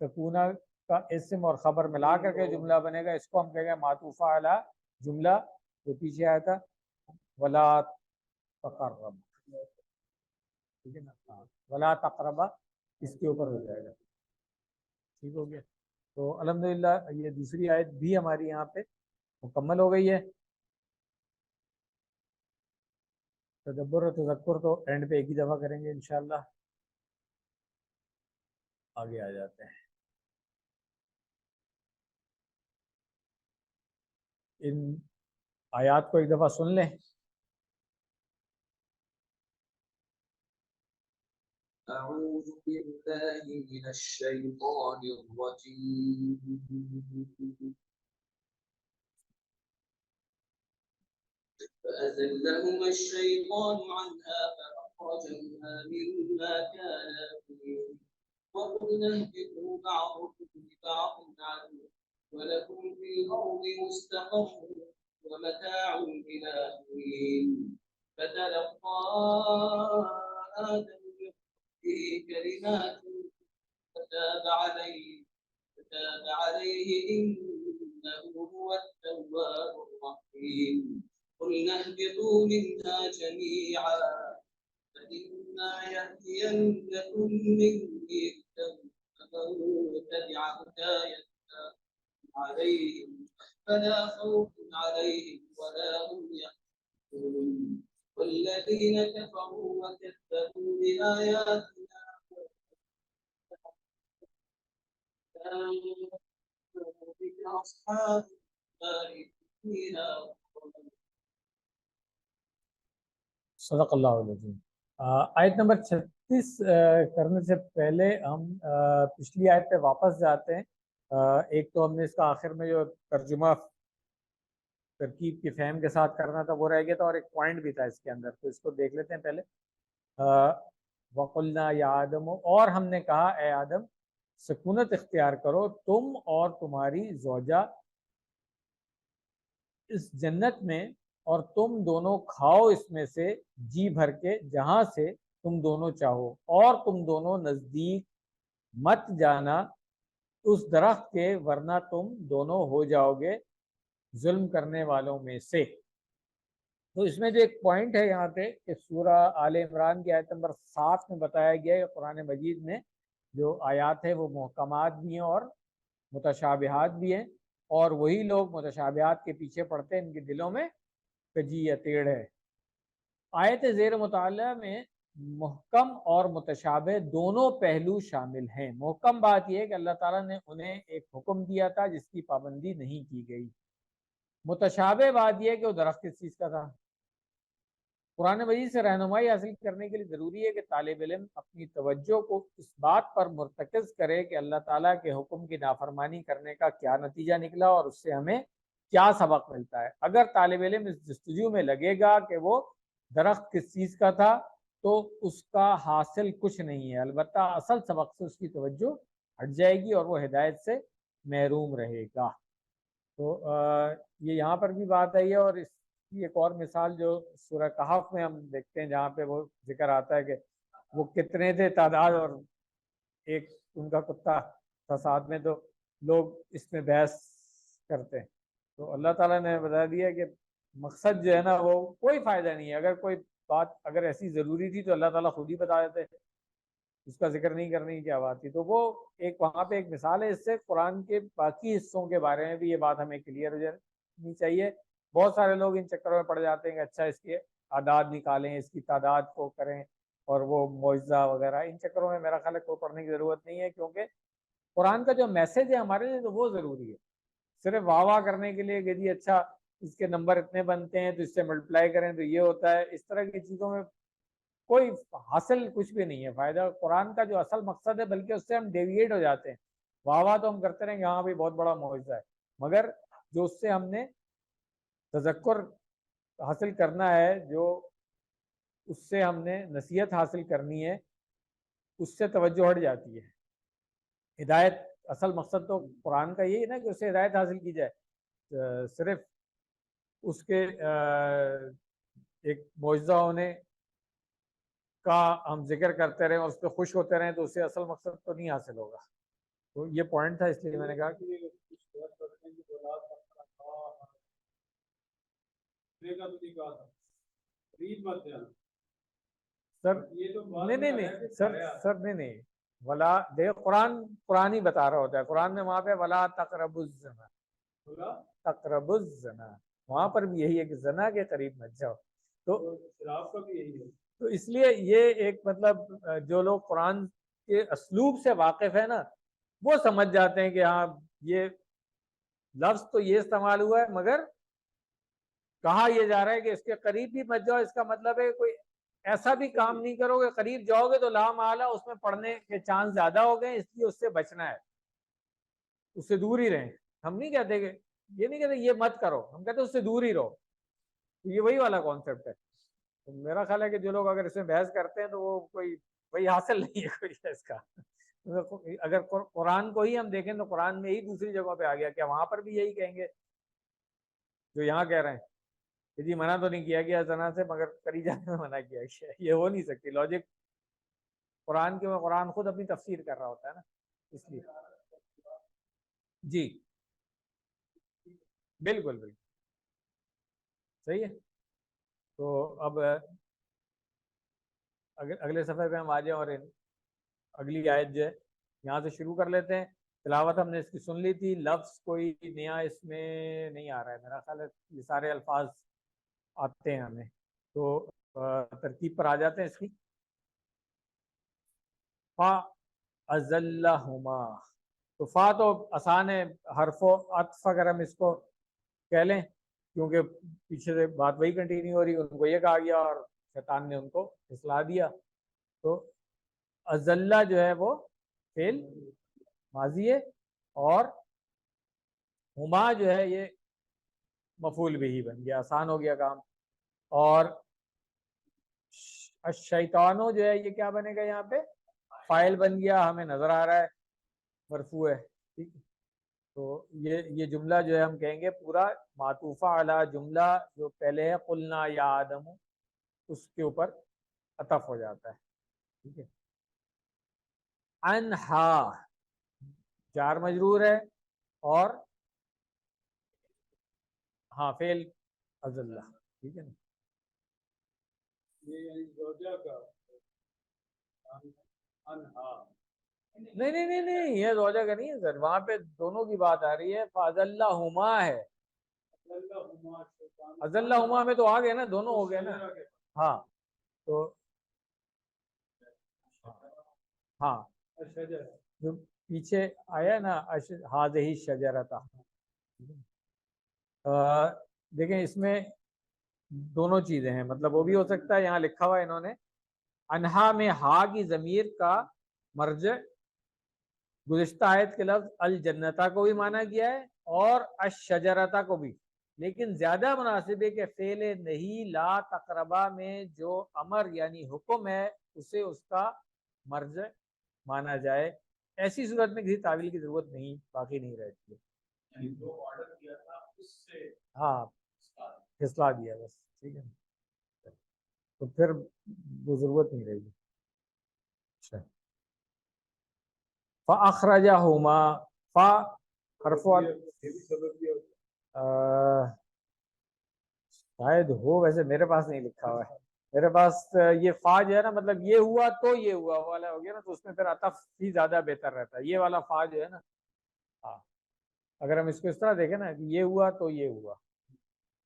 تکونا کا اسم اور خبر ملا کر کے جملہ بنے گا، اس کو ہم کہیں گے معطوفہ علی جملہ جو پیچھے آیا تھا ولا تقرب، ٹھیک ہے نا، ہاں ولا تقربا اس کے اوپر ہو جائے گا، ٹھیک ہو گیا۔ تو الحمدللہ یہ دوسری آیت بھی ہماری یہاں پہ مکمل ہو گئی ہے۔ تدبر اور تذکر تو اینڈ پہ ایک ہی دفعہ کریں گے انشاءاللہ۔ آگے آ جاتے ہیں، ان آیات کو ایک دفعہ سن لیں۔ أعوذ بالله من الشيطان الرجيم فأزلهما الشيطان عنها فأخرجهما مما كانا فيه وقلنا اهبطوا بعضكم لبعض عدو ولكم في الأرض مستقر ومتاع إلى حين فتلقى آدم من ربه كلمات فتاب عليه إنه هو التواب الرحيم قلنا اهبطوا منها جميعا فإما يأتينكم مني هدى فمن تبع هداي عليهم فلا خوف عليهم ولا هم يحزنون والذين كفروا وكذبوا بآياتنا أولئك أصحاب النار فيها صدق اللہ العظیم۔ آیت نمبر 36 کرنے سے پہلے ہم پچھلی آیت پہ واپس جاتے ہیں۔ ایک تو ہم نے اس کا آخر میں جو ترجمہ ترکیب کی فہم کے ساتھ کرنا تھا وہ رہ گیا تھا، اور ایک پوائنٹ بھی تھا اس کے اندر، تو اس کو دیکھ لیتے ہیں پہلے۔ وَقُلْنَا يَا آدَمُ، اور ہم نے کہا اے آدم سکونت اختیار کرو تم اور تمہاری زوجہ اس جنت میں، اور تم دونوں کھاؤ اس میں سے جی بھر کے جہاں سے تم دونوں چاہو، اور تم دونوں نزدیک مت جانا اس درخت کے ورنہ تم دونوں ہو جاؤ گے ظلم کرنے والوں میں سے۔ تو اس میں جو ایک پوائنٹ ہے یہاں پہ کہ سورہ آل عمران کی آیت نمبر 7 میں بتایا گیا ہے کہ قرآن مجید میں جو آیات ہیں وہ محکمات بھی ہیں اور متشابہات بھی ہیں، اور وہی لوگ متشابہات کے پیچھے پڑتے ہیں، ان کے دلوں میں کجی یا تیڑ ہے۔ آیت زیر مطالعہ میں محکم اور متشابہ دونوں پہلو شامل ہیں۔ محکم بات یہ ہے کہ اللہ تعالیٰ نے انہیں ایک حکم دیا تھا جس کی پابندی نہیں کی گئی۔ متشابہ بات یہ ہے کہ وہ درخت کس چیز کا تھا۔ قرآن مجید سے رہنمائی حاصل کرنے کے لیے ضروری ہے کہ طالب علم اپنی توجہ کو اس بات پر مرتکز کرے کہ اللہ تعالیٰ کے حکم کی نافرمانی کرنے کا کیا نتیجہ نکلا اور اس سے ہمیں کیا سبق ملتا ہے۔ اگر طالب علم اس جستجو میں لگے گا کہ وہ درخت کس چیز کا تھا تو اس کا حاصل کچھ نہیں ہے، البتہ اصل سبق سے اس کی توجہ ہٹ جائے گی اور وہ ہدایت سے محروم رہے گا۔ تو یہ یہاں پر بھی بات آئی ہے، اور اس کی ایک اور مثال جو سورہ کہف میں ہم دیکھتے ہیں جہاں پہ وہ ذکر آتا ہے کہ وہ کتنے تھے تعداد اور ایک ان کا کتا تھا ساتھ میں، تو لوگ اس میں بحث کرتے ہیں۔ تو اللہ تعالیٰ نے بتا دیا کہ مقصد جو ہے نا وہ کوئی فائدہ نہیں ہے، اگر کوئی بات اگر ایسی ضروری تھی تو اللہ تعالیٰ خود ہی بتا دیتے، اس کا ذکر نہیں کرنے کی کیا بات تھی۔ تو وہ ایک وہاں پہ ایک مثال ہے، اس سے قرآن کے باقی حصوں کے بارے میں بھی یہ بات ہمیں کلیئر ہو جانی چاہیے۔ بہت سارے لوگ ان چکروں میں پڑ جاتے ہیں کہ اچھا اس کے اعداد نکالیں، اس کی تعداد کو کریں، اور وہ معجزہ وغیرہ، ان چکروں میں میرا خیال ہے کوئی پڑھنے کی ضرورت نہیں ہے، کیونکہ قرآن کا جو میسج ہے ہمارے لیے تو وہ ضروری ہے۔ صرف واہ واہ کرنے کے لیے کہ جی اچھا اس کے نمبر اتنے بنتے ہیں تو اس سے ملٹیپلائی کریں تو یہ ہوتا ہے، اس طرح کی چیزوں میں کوئی حاصل کچھ بھی نہیں ہے فائدہ۔ قرآن کا جو اصل مقصد ہے بلکہ اس سے ہم ڈیویٹ ہو جاتے ہیں، واہ واہ تو ہم کرتے رہیں گے ہاں بھی بہت بڑا معجزہ ہے، مگر جو اس سے ہم نے تذکر حاصل کرنا ہے، جو اس سے ہم نے نصیحت حاصل کرنی ہے، اس سے توجہ ہٹ جاتی ہے. ہدایت اصل مقصد تو قرآن کا یہی ہے نا کہ اس سے ہدایت حاصل کی جائے. صرف اس کے ایک معجزہ ہونے کا ہم ذکر کرتے رہیں اور اس پہ خوش ہوتے رہیں تو اس سے اصل مقصد تو نہیں حاصل ہوگا. تو یہ پوائنٹ تھا، اس لیے میں نے کہا کہ سر نہیں سر نہیں ولا دیکھ قرآن ہی بتا رہا ہوتا ہے. قرآن میں وہاں پہ ولا تقربوا الزنا، تقربوا الزنا، وہاں پر بھی یہی ہے کہ زنا کے قریب مت جاؤ. تو شراب کا بھی یہی ہے. تو اس لیے یہ ایک مطلب جو لوگ قرآن کے اسلوب سے واقف ہے نا وہ سمجھ جاتے ہیں کہ ہاں یہ لفظ تو یہ استعمال ہوا ہے مگر کہا یہ جا رہا ہے کہ اس کے قریب بھی مت جاؤ. اس کا مطلب ہے کوئی ایسا بھی کام نہیں کرو گے، قریب جاؤ گے تو لا محالہ اس میں پڑھنے کے چانس زیادہ ہو گئے، اس لیے اس سے بچنا ہے، اس سے دور ہی رہیں. ہم نہیں کہتے کہ یہ نہیں کہتے یہ مت کرو، ہم کہتے اس سے دور ہی رہو. یہ وہی والا کانسیپٹ ہے. تو میرا خیال ہے کہ جو لوگ اگر اس میں بحث کرتے ہیں تو وہ کوئی وہی حاصل نہیں ہے کوئی اس کا. اگر قرآن کو ہی ہم دیکھیں تو قرآن میں ہی دوسری جگہوں پہ آ گیا، کیا وہاں پر بھی یہی کہیں گے جو یہاں کہہ رہے ہیں کہ جی منع تو نہیں کیا گیا زنا سے مگر کری جانے میں منع کیا گیا؟ یہ ہو نہیں سکتی لاجک قرآن کے میں. قرآن خود اپنی تفسیر کر رہا ہوتا ہے نا، اس لیے. جی بالکل بالکل صحیح ہے. تو اب اگلے صفحے پہ ہم آ جائیں اور اگلی آیت جو ہے یہاں سے شروع کر لیتے ہیں. تلاوت ہم نے اس کی سن لی تھی. لفظ کوئی نیا اس میں نہیں آ رہا ہے میرا خیال ہے، یہ سارے الفاظ آتے ہیں ہمیں. تو ترتیب پر آ جاتے ہیں اس کی. فا ازلہما، تو فا تو آسان ہے، حرف و عطف اگر ہم اس کو کہہ لیں کیونکہ پیچھے سے بات وہی کنٹینیو ہو رہی، ان کو یہ کہا گیا اور شیطان نے ان کو اصلاح دیا. تو ازلہ جو ہے وہ فعل ماضی ہے اور ہما جو ہے یہ مفعول بھی بن گیا، آسان ہو گیا کام. اور الشیطانو جو ہے یہ کیا بنے گا یہاں پہ؟ فاعل بن گیا، ہمیں نظر آ رہا ہے مرفوع ہے. ٹھیک ہے. تو یہ جملہ جو ہے ہم کہیں گے پورا معطوفہ علی جملہ جو پہلے ہے قلنا یا آدم، اس کے اوپر عطف ہو جاتا ہے. ٹھیک ہے. انہا جار مجرور ہے اور ہاں فعل ازلہ. ٹھیک ہے نا. نہیں یہ روزہ کا نہیں ہے سر، وہاں پہ دونوں کی بات آ رہی ہے. فَأَزَلَّهُمَا ہے، ازلہما میں تو آ گئے نا، دونوں ہو گئے نا. ہاں تو ہاں جو پیچھے آیا نا ہذہ الشجرۃ، دیکھیں اس میں دونوں چیزیں ہیں. مطلب وہ بھی ہو سکتا ہے یہاں لکھا ہوا ہے انہوں نے انہا میں ہا کی ضمیر کا مرجع گزشتہ آیت کے لفظ الجنتا کو بھی مانا گیا ہے اور الشجرتا کو بھی، لیکن زیادہ مناسب ہے کہ فعل نہیں لا تقربا میں جو امر یعنی حکم ہے اسے اس کا مرجع مانا جائے. ایسی صورت میں کسی تعویل کی ضرورت نہیں باقی نہیں رہتی ہے. ہاں اصلاح دیا بس. ٹھیک ہے تو پھر وہ ضرورت نہیں رہے گی. اچھا فَأَخْرَجَهُمَا، فا حرف شاید ہو، ویسے میرے پاس نہیں لکھا ہوا ہے. میرے پاس یہ فا جو ہے نا مطلب یہ ہوا تو یہ ہوا والا ہو گیا نا، تو اس میں پھر عطف ہی زیادہ بہتر رہتا ہے. یہ والا فا جو ہے نا، ہاں اگر ہم اس کو اس طرح دیکھیں نا کہ یہ ہوا تو یہ ہوا،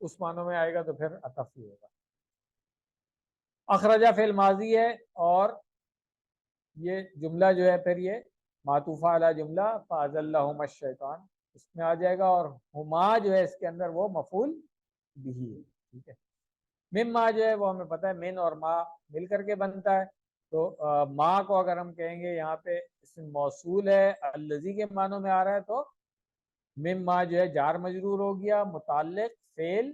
اس معنوں میں آئے گا تو پھر عطف ہی ہوگا. اخرجہ فعل ماضی ہے اور یہ جملہ جو ہے پھر یہ معطوفہ علی جملہ فَأَزَلَّهُمَا الشَّيْطَانُ اس میں آ جائے گا، اور ہما جو ہے اس کے اندر وہ مفعول بھی ہے. ٹھیک ہے. مما جو ہے وہ ہمیں پتہ ہے من اور ما مل کر کے بنتا ہے. تو ما کو اگر ہم کہیں گے یہاں پہ اسم موصول ہے الذی کے معنوں میں آ رہا ہے تو مما جو ہے جار مجرور ہو گیا، متعلق فعل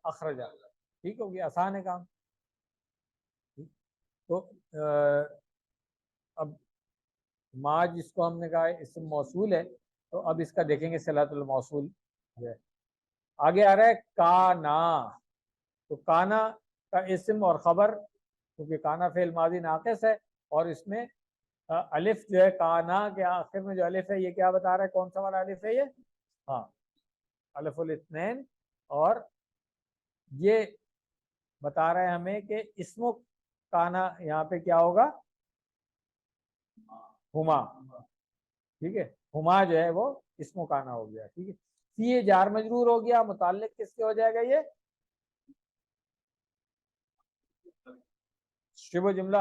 اخرجہ. ٹھیک ہو گیا، آسان ہے کام. تو اب ما جس کو ہم نے کہا اسم موصول ہے تو اب اس کا دیکھیں گے صلۃ الموصول جو ہے آگے آ رہا ہے کانا. تو کانا کا اسم اور خبر کیونکہ کانا فعل ماضی ناقص ہے اور اس میں الف جو ہے کانا کے آخر میں جو الف ہے یہ کیا بتا رہا ہے کون سا والا الف ہے یہ ہاں الف الاثنین اور یہ بتا رہا ہے ہمیں کہ اسم کانا یہاں پہ کیا ہوگا ہما ٹھیک ہے ہما جو ہے وہ اسم کانا ہو گیا ٹھیک ہے یہ جار مجرور ہو گیا متعلق کس سے ہو جائے گا یہ شبہ جملہ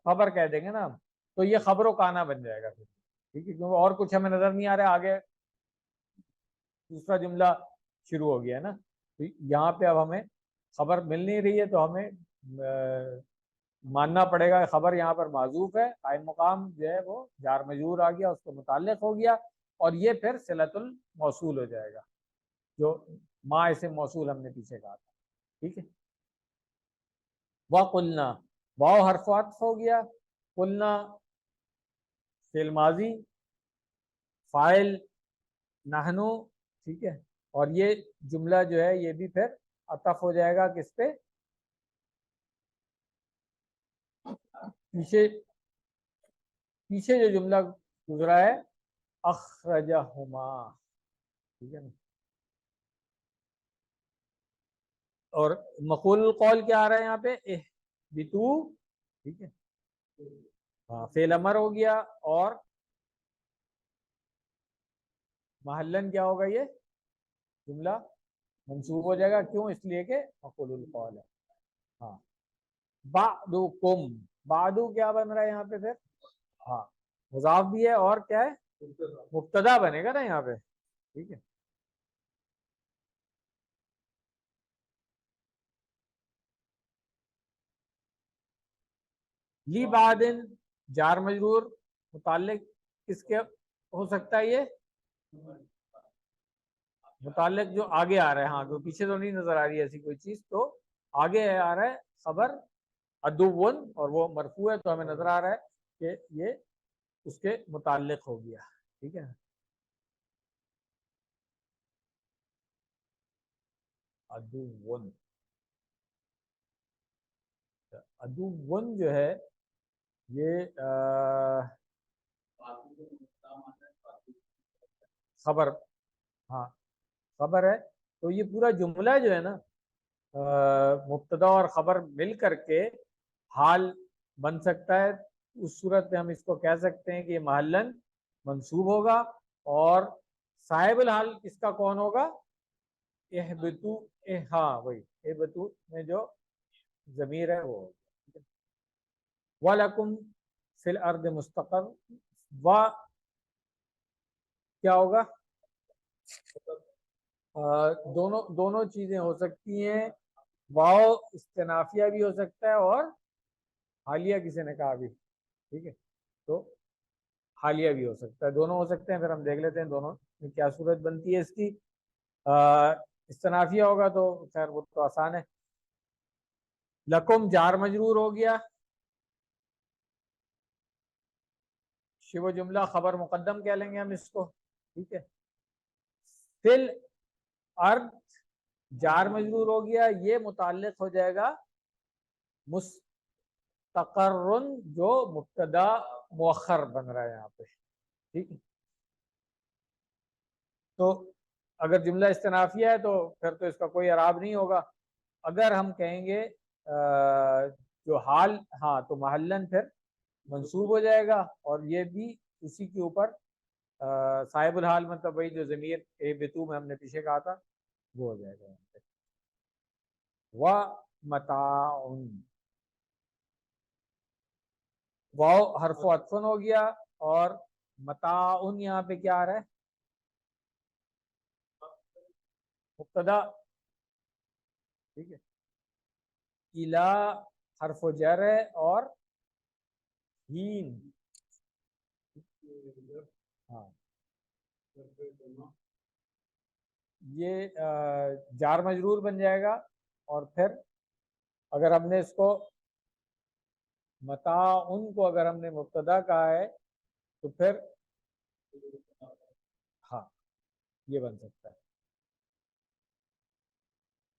خبر کہہ دیں گے نا ہم تو یہ خبر و کانا بن جائے گا پھر ٹھیک ہے کیونکہ اور کچھ ہمیں نظر نہیں آ رہا ہے آگے دوسرا جملہ شروع ہو گیا ہے نا تو یہاں پہ اب ہمیں خبر مل نہیں رہی ہے تو ہمیں ماننا پڑے گا کہ خبر یہاں پر معذوف ہے قائم مقام جو ہے وہ جار مجرور آ گیا اس کو متعلق ہو گیا اور یہ پھر صلۃ الموصول ہو جائے گا جو ما اسم موصول ہم نے پیچھے کہا تھا ٹھیک ہے وَقُلْنَا واو حرف عطف ہو گیا قلنا فعل ماضی فاعل نحنو ٹھیک ہے اور یہ جملہ جو ہے یہ بھی پھر عطف ہو جائے گا کس پہ پیچھے جو جملہ گزرا ہے اخرجہما ٹھیک ہے نا اور مقول القول کیا آ رہا ہے یہاں پہ اہبطوا ٹھیک ہے ہاں فعل امر ہو گیا اور محلن کیا ہوگا یہ جملہ منصوب ہو جائے گا کیوں اس لیے کہ مقول القول ہے ہاں بعدکم بعدو کیا بن رہا ہے یہاں پہ پھر ہاں مضاف بھی ہے اور کیا ہے مبتدا بنے گا نا یہاں پہ ٹھیک ہے لی بعدن جار مجرور متعلق کس کے ہو سکتا ہے یہ متعلق جو آگے آ رہا ہے ہاں جو پیچھے تو نہیں نظر آ رہی ہے ایسی کوئی چیز تو آگے آ رہا ہے خبر عدوٌ اور وہ مرفوع ہے تو ہمیں نظر آ رہا ہے کہ یہ اس کے متعلق ہو گیا ٹھیک ہے عدوٌ عدوٌ جو ہے یہ خبر ہاں خبر ہے تو یہ پورا جملہ جو ہے نا مبتدا اور خبر مل کر کے حال بن سکتا ہے اس صورت میں ہم اس کو کہہ سکتے ہیں کہ یہ محلن منصوب ہوگا اور صاحب الحال اس کا کون ہوگا اہبتو ہاں وہی اہبتو میں جو ضمیر ہے وہ وَلَكُمْ فِي الْأَرْضِ مُسْتَقَرٌ و کیا ہوگا دونوں چیزیں ہو سکتی ہیں واو استنافیہ بھی ہو سکتا ہے اور حالیہ کسی نے کہا بھی ٹھیک ہے تو حالیہ بھی ہو سکتا ہے دونوں ہو سکتے ہیں پھر ہم دیکھ لیتے ہیں دونوں میں کیا صورت بنتی ہے اس کی استنافیہ ہوگا تو خیر وہ تو آسان ہے لکم جار مجرور ہو گیا شبہ جملہ خبر مقدم کہہ لیں گے ہم اس کو ٹھیک ہے فل ارض جار مجرور ہو گیا یہ متعلق ہو جائے گا مستقر جو مبتدا مؤخر بن رہا ہے یہاں پہ ٹھیک ہے تو اگر جملہ استنافیہ ہے تو پھر تو اس کا کوئی اعراب نہیں ہوگا اگر ہم کہیں گے جو حال ہاں تو محلن پھر منصوب ہو جائے گا اور یہ بھی اسی کے اوپر صاحب الحال مطلب وہی جو ضمیر بتو میں ہم نے پیچھے کہا تھا وہ ہو جائے گا وَمَتَاعٌ واو حرف عطفن ہو گیا اور متاعن یہاں پہ کیا آ رہا ہے مبتدا ٹھیک ہے الا حرف جر ہے اور ہین ہاں یہ جار مجرور بن جائے گا اور پھر اگر ہم نے اس کو متاع ان کو اگر ہم نے مبتدا کہا ہے تو پھر ہاں یہ بن سکتا ہے.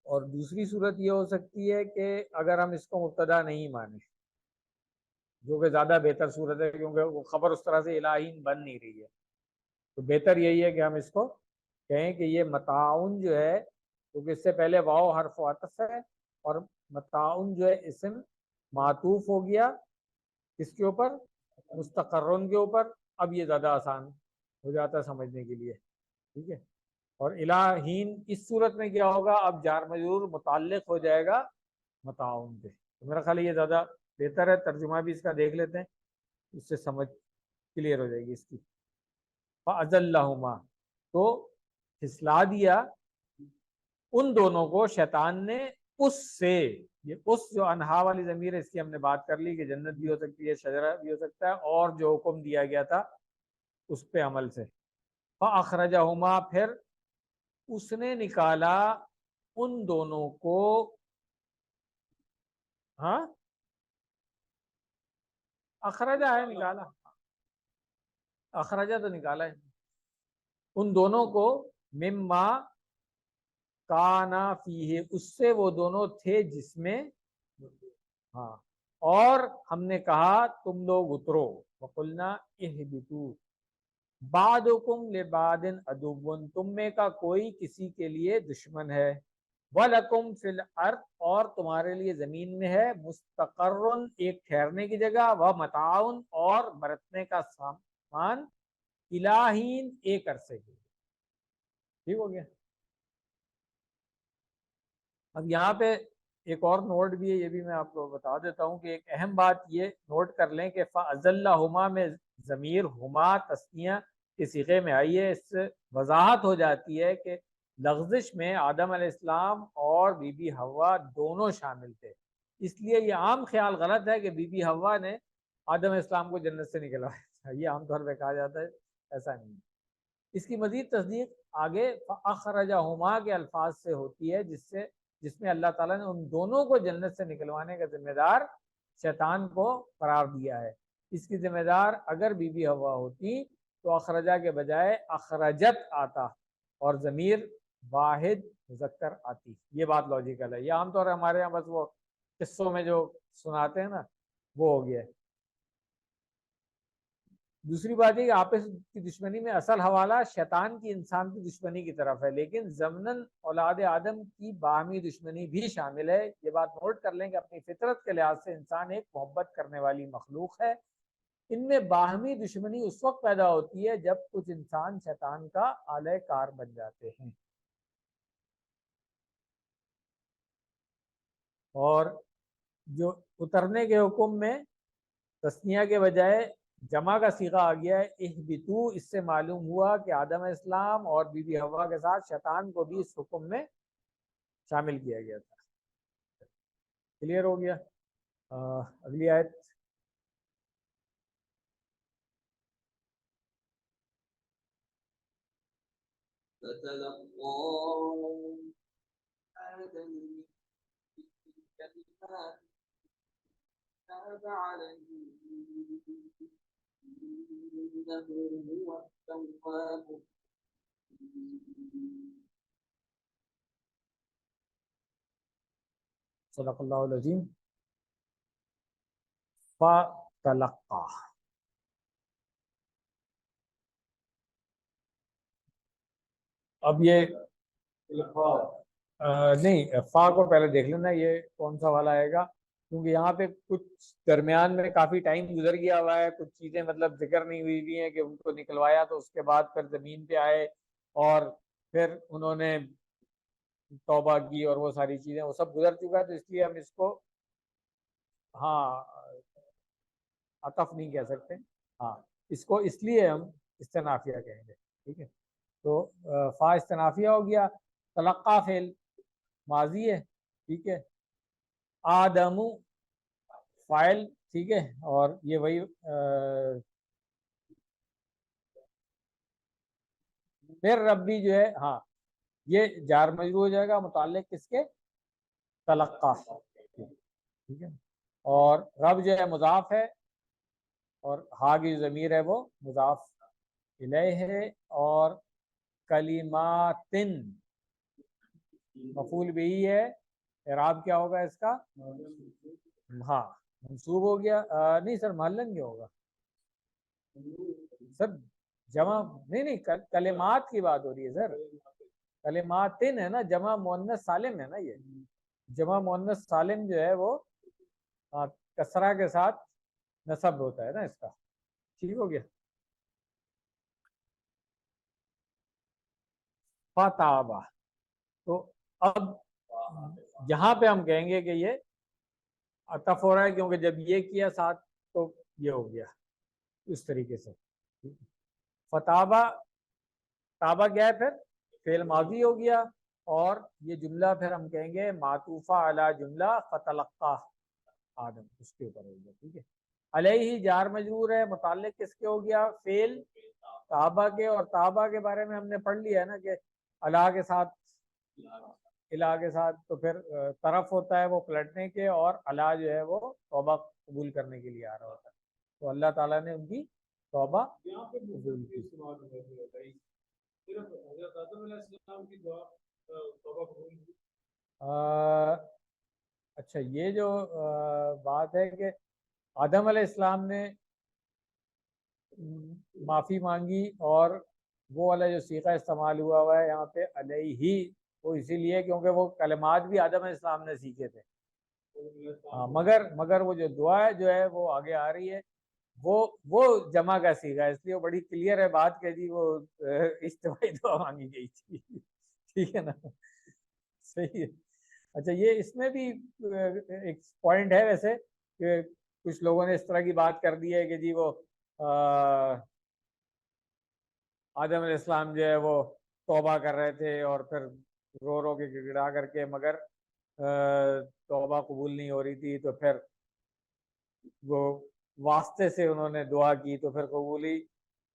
اور دوسری صورت یہ ہو سکتی ہے کہ اگر ہم اس کو مبتدا نہیں مانیں، جو کہ زیادہ بہتر صورت ہے کیونکہ وہ خبر اس طرح سے الہین بن نہیں رہی ہے، تو بہتر یہی ہے کہ ہم اس کو کہیں کہ یہ متاعن جو ہے، کیونکہ اس سے پہلے واو حرف عطف ہے اور متاعن جو ہے اسم معطوف ہو گیا کس کے اوپر؟ مستقرن کے اوپر. اب یہ زیادہ آسان ہو جاتا ہے سمجھنے کے لیے، ٹھیک ہے. اور الہین اس صورت میں کیا ہوگا؟ اب جار مجرور متعلق ہو جائے گا متاعن پہ. تو میرا خیال ہے یہ زیادہ بہتر ہے. ترجمہ بھی اس کا دیکھ لیتے ہیں، اس سے سمجھ کلیئر ہو جائے گی اس کی. فَأَزَلَّهُمَا تو پھسلا دیا ان دونوں کو شیطان نے اس سے. یہ اس جو انہا والی ضمیر ہے اس کی ہم نے بات کر لی کہ جنت بھی ہو سکتی ہے، شجرہ بھی ہو سکتا ہے، اور جو حکم دیا گیا تھا اس پہ عمل سے. فَأَخْرَجَهُمَا پھر اس نے نکالا ان دونوں کو. ہاں اخرجہ ہے، نکالا، اخرجہ تو نکالا ہے. ان دونوں کو مما کانا فیہ اس سے وہ دونوں تھے جس میں. ہاں اور ہم نے کہا تم لوگ اترو. وقلنا اہبطوا بعضکم لبعض عدو تم میں کا کوئی کسی کے لیے دشمن ہے. وَلَكُمْ فِي الْأَرْضِ اور تمہارے لیے زمین میں ہے مستقرن ایک ٹھہرنے کی جگہ، وَمَتَاعٌ اور برتنے کا سامان، الہین ایک عرصے کے. ٹھیک ہو گیا. اب یہاں پہ ایک اور نوٹ بھی ہے، یہ بھی میں آپ کو بتا دیتا ہوں کہ ایک اہم بات یہ نوٹ کر لیں کہ فَأَزَلَّهُمَا میں ضمیر ہما تثنیہ کے صیغے میں آئی ہے. اس سے وضاحت ہو جاتی ہے کہ لغزش میں آدم علیہ السلام اور بی بی حوا دونوں شامل تھے. اس لیے یہ عام خیال غلط ہے کہ بی بی حوا نے آدم علیہ السلام کو جنت سے نکلوایا. یہ عام طور پہ کہا جاتا ہے، ایسا نہیں. اس کی مزید تصدیق آگے فَأَخْرَجَهُمَا کے الفاظ سے ہوتی ہے، جس میں اللہ تعالیٰ نے ان دونوں کو جنت سے نکلوانے کا ذمہ دار شیطان کو قرار دیا ہے. اس کی ذمہ دار اگر بی بی حوا ہوتی تو اخرجہ کے بجائے اخرجت آتا اور ضمیر واحد مذکر آتی. یہ بات لاجیکل ہے. یہ عام طور ہمارے یہاں بس وہ قصوں میں جو سناتے ہیں نا وہ ہو گیا ہے. دوسری بات یہ کہ آپس کی دشمنی میں اصل حوالہ شیطان کی انسان کی دشمنی کی طرف ہے، لیکن ضمناً اولاد آدم کی باہمی دشمنی بھی شامل ہے. یہ بات نوٹ کر لیں کہ اپنی فطرت کے لحاظ سے انسان ایک محبت کرنے والی مخلوق ہے. ان میں باہمی دشمنی اس وقت پیدا ہوتی ہے جب کچھ انسان شیطان کا آلہ کار بن جاتے ہیں. اور جو اترنے کے حکم میں تثنیہ کے بجائے جمع کا صیغہ آ گیا ہے اہبطوا، اس سے معلوم ہوا کہ آدم علیہ السلام اور بی بی حوا کے ساتھ شیطان کو بھی اس حکم میں شامل کیا گیا تھا. کلیئر ہو گیا. اگلی آیت. فتلقى آدم من كلمات تاب عليه إنه هو التواب الرحيم. صدق اللہ العظیم. فتلقى اب یہ نہیں، فا کو پہلے دیکھ لینا یہ کون سا والا آئے گا، کیونکہ یہاں پہ کچھ درمیان میں کافی ٹائم گزر گیا ہوا ہے، کچھ چیزیں مطلب ذکر نہیں ہوئی بھی ہیں کہ ان کو نکلوایا تو اس کے بعد پھر زمین پہ آئے اور پھر انہوں نے توبہ کی اور وہ ساری چیزیں وہ سب گزر چکا ہے. تو اس لیے ہم اس کو ہاں عطف نہیں کہہ سکتے. ہاں اس کو اس لیے ہم استنافیہ کہیں گے. ٹھیک ہے. تو فا استنافیہ ہو گیا. تلقا فعل ماضی ہے. ٹھیک ہے. آدم فاعل. ٹھیک ہے. اور یہ وہی پھر ربی جو ہے ہاں یہ جار مجرور ہو جائے گا متعلق کس کے؟ تلقا. ٹھیک ہے. اور رب جو ہے مضاف ہے اور ہا کی ضمیر ہے وہ مضاف الیہ ہے، اور کلماتن مفعول بھی ہے، اعراب کیا ہوگا اس کا؟ ہاں منصوب ہو گیا، نہیں سر محلن کیا ہوگا سر؟ جمع نہیں کلمات کی بات ہو رہی ہے سر، کلماتن ہے نا، جمع مؤنث سالم ہے نا، یہ جمع مؤنث سالم جو ہے وہ کسرہ کے ساتھ نصب ہوتا ہے نا اس کا، ٹھیک ہو گیا۔ فتابہ، تو اب یہاں پہ ہم کہیں گے کہ یہ عطف ہو رہا ہے کیونکہ جب یہ کیا ساتھ تو یہ ہو گیا اس طریقے سے۔ فتابہ، تابہ کیا ہے پھر؟ فعل ماضی ہو گیا، اور یہ جملہ پھر ہم کہیں گے معطوفہ علی جملہ فتلقى آدم، اس کے اوپر ہو گیا، ٹھیک ہے۔ علیہ جار مجرور ہے، متعلق کس کے ہو گیا؟ فعل تابہ کے، اور تابہ کے بارے میں ہم نے پڑھ لیا ہے نا کہ اللہ کے ساتھ، الہ کے ساتھ تو پھر طرف ہوتا ہے وہ پلٹنے کے، اور اللہ جو ہے وہ توبہ قبول کرنے کے لیے آ رہا ہوتا ہے، تو اللہ تعالیٰ نے ان کی توبہ قبول کی۔ اچھا یہ جو بات ہے کہ آدم علیہ السلام نے معافی مانگی، اور وہ والا جو صیغہ استعمال ہوا ہے یہاں پہ علیہ، وہ اسی لیے کیونکہ وہ کلمات بھی آدم علیہ السلام نے سیکھے تھے، ہاں، مگر وہ جو دعا ہے جو ہے وہ آگے آ رہی ہے، وہ جمع کا صیغہ ہے، اس لیے وہ بڑی کلیئر ہے بات کہ جی وہ اجتماعی دعا مانگی گئی تھی، ٹھیک ہے نا، صحیح ہے۔ اچھا یہ اس میں بھی ایک پوائنٹ ہے ویسے کہ کچھ لوگوں نے اس طرح کی بات کر دی ہے کہ جی وہ آدم علیہ السلام جو ہے وہ توبہ کر رہے تھے اور پھر رو رو کے گڑگڑا کر کے، مگر توبہ قبول نہیں ہو رہی تھی، تو پھر وہ واسطے سے انہوں نے دعا کی تو پھر قبولی،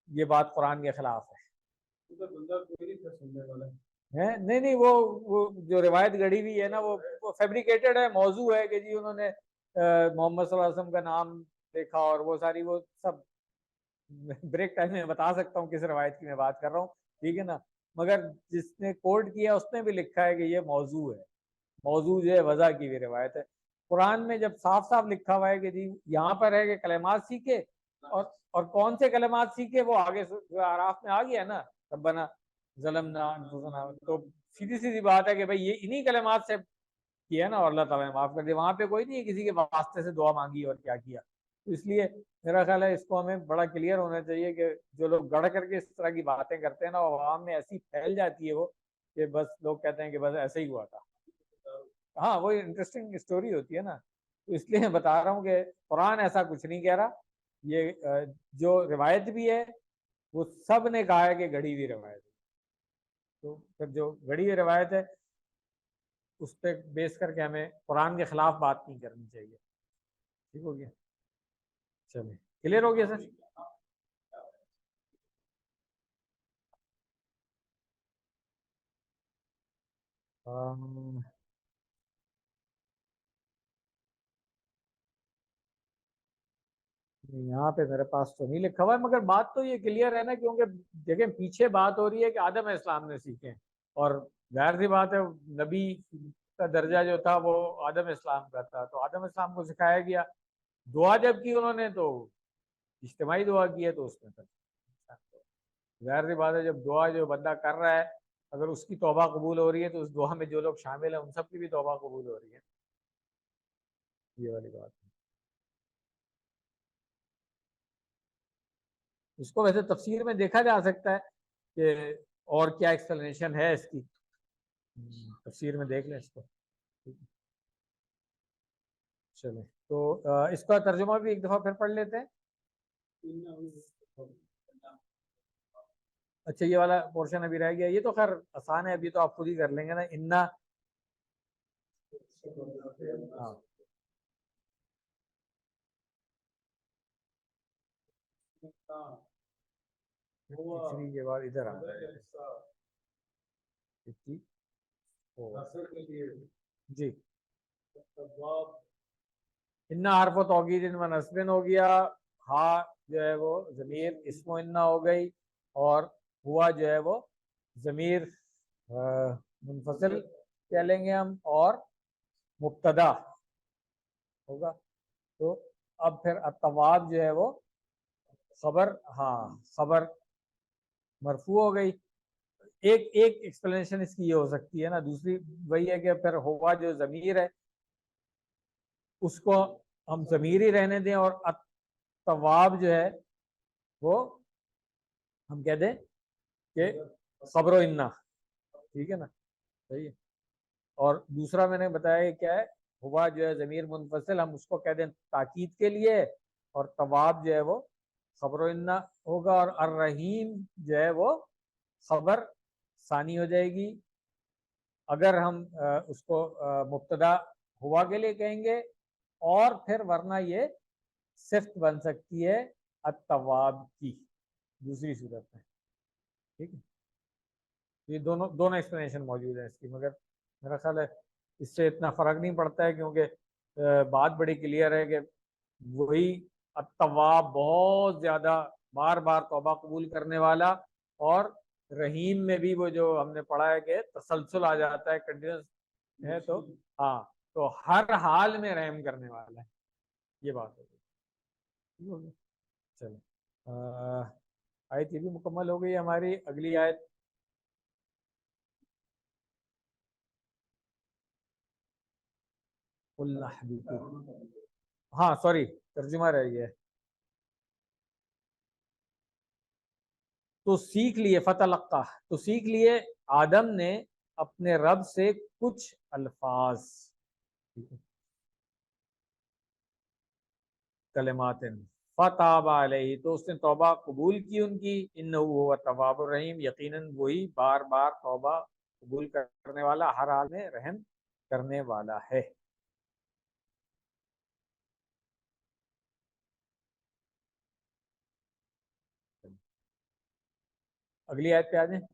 یہ بات قرآن کے خلاف ہے۔ نہیں وہ جو روایت گڑھی ہوئی ہے نا وہ فیبریکیٹڈ ہے، موضوع ہے کہ جی انہوں نے محمد صلی اللہ علیہ وسلم کا نام دیکھا، اور وہ ساری وہ سب بریک ٹائم میں بتا سکتا ہوں کس روایت کی میں بات کر رہا ہوں، ٹھیک ہے نا، مگر جس نے کوٹ کیا اس نے بھی لکھا ہے کہ یہ موضوع ہے، موضوع جو ہے وضع کی بھی روایت ہے۔ قرآن میں جب صاف صاف لکھا ہوا ہے کہ جی یہاں پر ہے کہ کلمات سیکھے، اور کون سے کلمات سیکھے وہ آگے اعراف میں آ گیا نا، ربنا ظلمنا انفسنا، تو سیدھی سیدھی بات ہے کہ بھائی یہ انہی کلمات سے کیا نا، اور اللہ تعالیٰ نے معاف کر دیا، وہاں پہ کوئی نہیں ہے کسی کے واسطے سے دعا مانگی اور کیا کیا، تو اس لیے میرا خیال ہے اس کو ہمیں بڑا کلیئر ہونا چاہیے کہ جو لوگ گڑھ کر کے اس طرح کی باتیں کرتے ہیں نا، عوام میں ایسی پھیل جاتی ہے وہ کہ بس لوگ کہتے ہیں کہ بس ایسے ہی ہوا تھا، ہاں وہ انٹرسٹنگ اسٹوری ہوتی ہے نا، تو اس لیے میں بتا رہا ہوں کہ قرآن ایسا کچھ نہیں کہہ رہا، یہ جو روایت بھی ہے وہ سب نے کہا ہے کہ گھڑی ہوئی روایت ہے، تو پھر جو گھڑی ہوئی روایت ہے اس پہ بیس کر کے ہمیں قرآن کے خلاف بات نہیں کرنی چاہیے، ٹھیک ہو گیا، چلیں کلیئر ہو گیا سر؟ یہاں پہ میرے پاس تو نہیں لکھا ہوا ہے، مگر بات تو یہ کلیئر ہے نا، کیونکہ دیکھیں پیچھے بات ہو رہی ہے کہ آدم علیہ السلام نے سیکھے، اور ظاہر سی بات ہے نبی کا درجہ جو تھا وہ آدم علیہ السلام کا تھا، تو آدم علیہ السلام کو سکھایا گیا، دعا جب کی انہوں نے تو اجتماعی دعا کی ہے، تو اس میں پھر ظاہر سی بات ہے جب دعا جو بندہ کر رہا ہے اگر اس کی توبہ قبول ہو رہی ہے تو اس دعا میں جو لوگ شامل ہیں ان سب کی بھی توبہ قبول ہو رہی ہے، یہ والی بات ہے۔ اس کو ویسے تفسیر میں دیکھا جا سکتا ہے کہ اور کیا ایکسپلینیشن ہے اس کی، تفسیر میں دیکھ لیں اس کو، چلیں تو اس کا ترجمہ بھی ایک دفعہ پھر پڑھ لیتے ہیں۔ اچھا یہ والا پورشن ابھی رہ گیا، یہ تو خیر آسان ہے، ابھی تو آپ خود ہی کر لیں گے نا، انا، ہاں تیسری کے بعد ادھر آنا ہے جی انا حرف و توکید و نصب ہو گیا، ہا جو ہے وہ ضمیر اسم و انا ہو گئی، اور ہوا جو ہے وہ ضمیر منفصل کہہ لیں گے ہم، اور مبتدا ہوگا۔ تو اب پھر الطواب جو ہے وہ خبر، ہاں خبر مرفوع ہو گئی۔ ایک ایکسپلینیشن اس کی یہ ہو سکتی ہے نا، دوسری وہی ہے کہ پھر ہوا جو ضمیر ہے اس کو ہم ضمیر ہی رہنے دیں، اور الطواب جو ہے وہ ہم کہہ دیں کہ خبر و انا، ٹھیک ہے نا، صحیح ہے۔ اور دوسرا میں نے بتایا کہ کیا ہے، ہوا جو ہے ضمیر منفصل، ہم اس کو کہہ دیں تاکید کے لیے، اور طواب جو ہے وہ خبر و انا ہوگا، اور الرحیم جو ہے وہ خبر ثانی ہو جائے گی اگر ہم اس کو مبتدا ہوا کے لیے کہیں گے، اور پھر ورنہ یہ صفت بن سکتی ہے الطواب کی دوسری صورت میں، ٹھیک ہے۔ یہ دونوں ایکسپلینیشن موجود ہیں اس کی، مگر میرا خیال ہے اس سے اتنا فرق نہیں پڑتا ہے، کیونکہ بات بڑی کلیئر ہے کہ وہی التواب بہت زیادہ بار بار توبہ قبول کرنے والا، اور رحیم میں بھی وہ جو ہم نے پڑھا ہے کہ تسلسل آ جاتا ہے، کنٹینیوس ہے، تو ہاں تو ہر حال میں رحم کرنے والا ہے، یہ بات ہوگی۔ چلو آیت یہ بھی مکمل ہو گئی ہماری۔ اگلی آیت ہاں سوری ترجمہ رہ گیا ہے، تو سیکھ لیے فتلقہ، تو سیکھ لیے آدم نے اپنے رب سے کچھ الفاظ، کلمات، فتاب علیہ، تو اس نے توبہ قبول کی ان کی، انہ هو التواب الرحیم، یقیناً وہی بار بار توبہ قبول کرنے والا، ہر حال میں رحم کرنے والا ہے۔ اگلی آیت پہ آ جائیں۔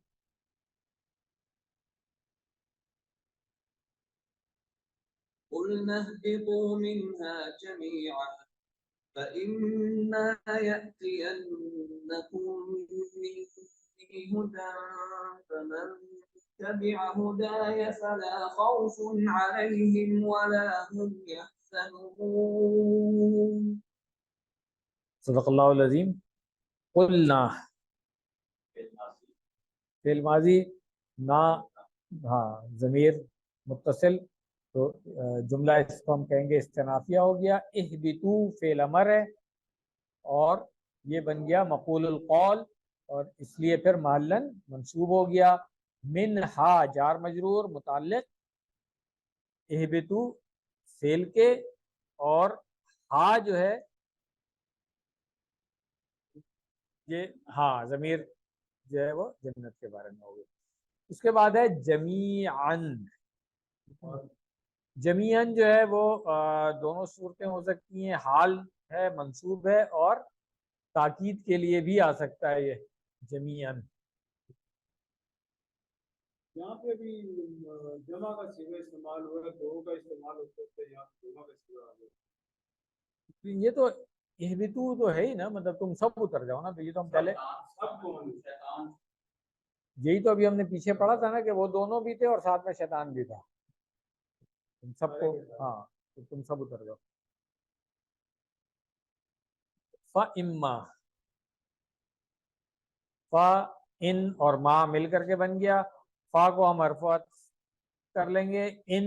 قلنا اهبطوا منها جميعا فإما يأتينكم مني هدى فمن تبع هداي فلا خوف عليهم ولا هم يحزنون۔ صدق اللہ العظیم۔ قلنا فعل ماضی، نا ہاں ضمیر متصل، تو جملہ اس کو ہم کہیں گے استنافیہ ہو گیا۔ اہبتو فعل امر ہے، اور یہ بن گیا مقول القول، اور اس لیے پھر محلن منصوب ہو گیا۔ منہا جار مجرور متعلق اہبتو فعل کے، اور ہا جو ہے یہ ہاں ضمیر جو ہے وہ جنت کے بارے میں ہوگی۔ اس کے بعد ہے جمیعاً، جمیعاً جو ہے وہ دونوں صورتیں ہو سکتی ہیں، حال ہے منصوب ہے، اور تاکید کے لیے بھی آ سکتا ہے یہ جمیعاً۔ یہاں پہ بھی جمع کا صیغہ استعمال ہوا ہے، دو کا استعمال ہو سکتا ہے، یہاں جمع کا صیغہ آ گیا۔ یہ تو اہبتو تو ہے ہی نا، مطلب تم سب اتر جاؤ نا، تو یہ تو ہم پہلے یہی تو ابھی ہم نے پیچھے پڑھا تھا نا کہ وہ دونوں بھی تھے اور ساتھ میں شیطان بھی تھا، تم سب کو، ہاں تو تم سب اتر جاؤ۔ فَإِمَّا، فا ان اور ما مل کر کے بن گیا، فا کو ہم مرفوعات کر لیں گے، ان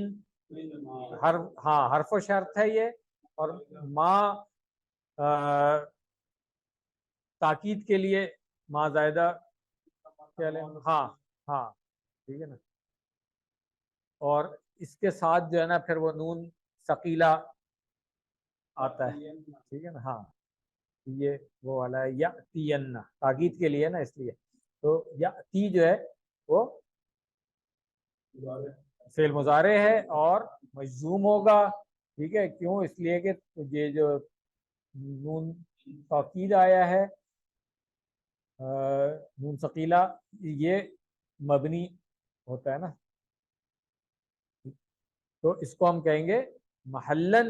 حرف، ہاں حرف و شرط ہے یہ، اور ما تاکید کے لیے ما زائدہ کیا لیں، ہاں ہاں ٹھیک ہے نا، اور اس کے ساتھ جو ہے نا پھر وہ نون ثقیلہ آتا ہے، ٹھیک ہے نا، ہاں یہ وہ والا ہے یأتین، تاکید کے لیے نا، اس لیے تو یأتی جو ہے وہ فعل مضارع ہے اور مجزوم ہوگا، ٹھیک ہے، کیوں؟ اس لیے کہ یہ جو نون تاکید آیا ہے نون ثقیلہ، یہ مبنی ہوتا ہے نا، تو اس کو ہم کہیں گے محلن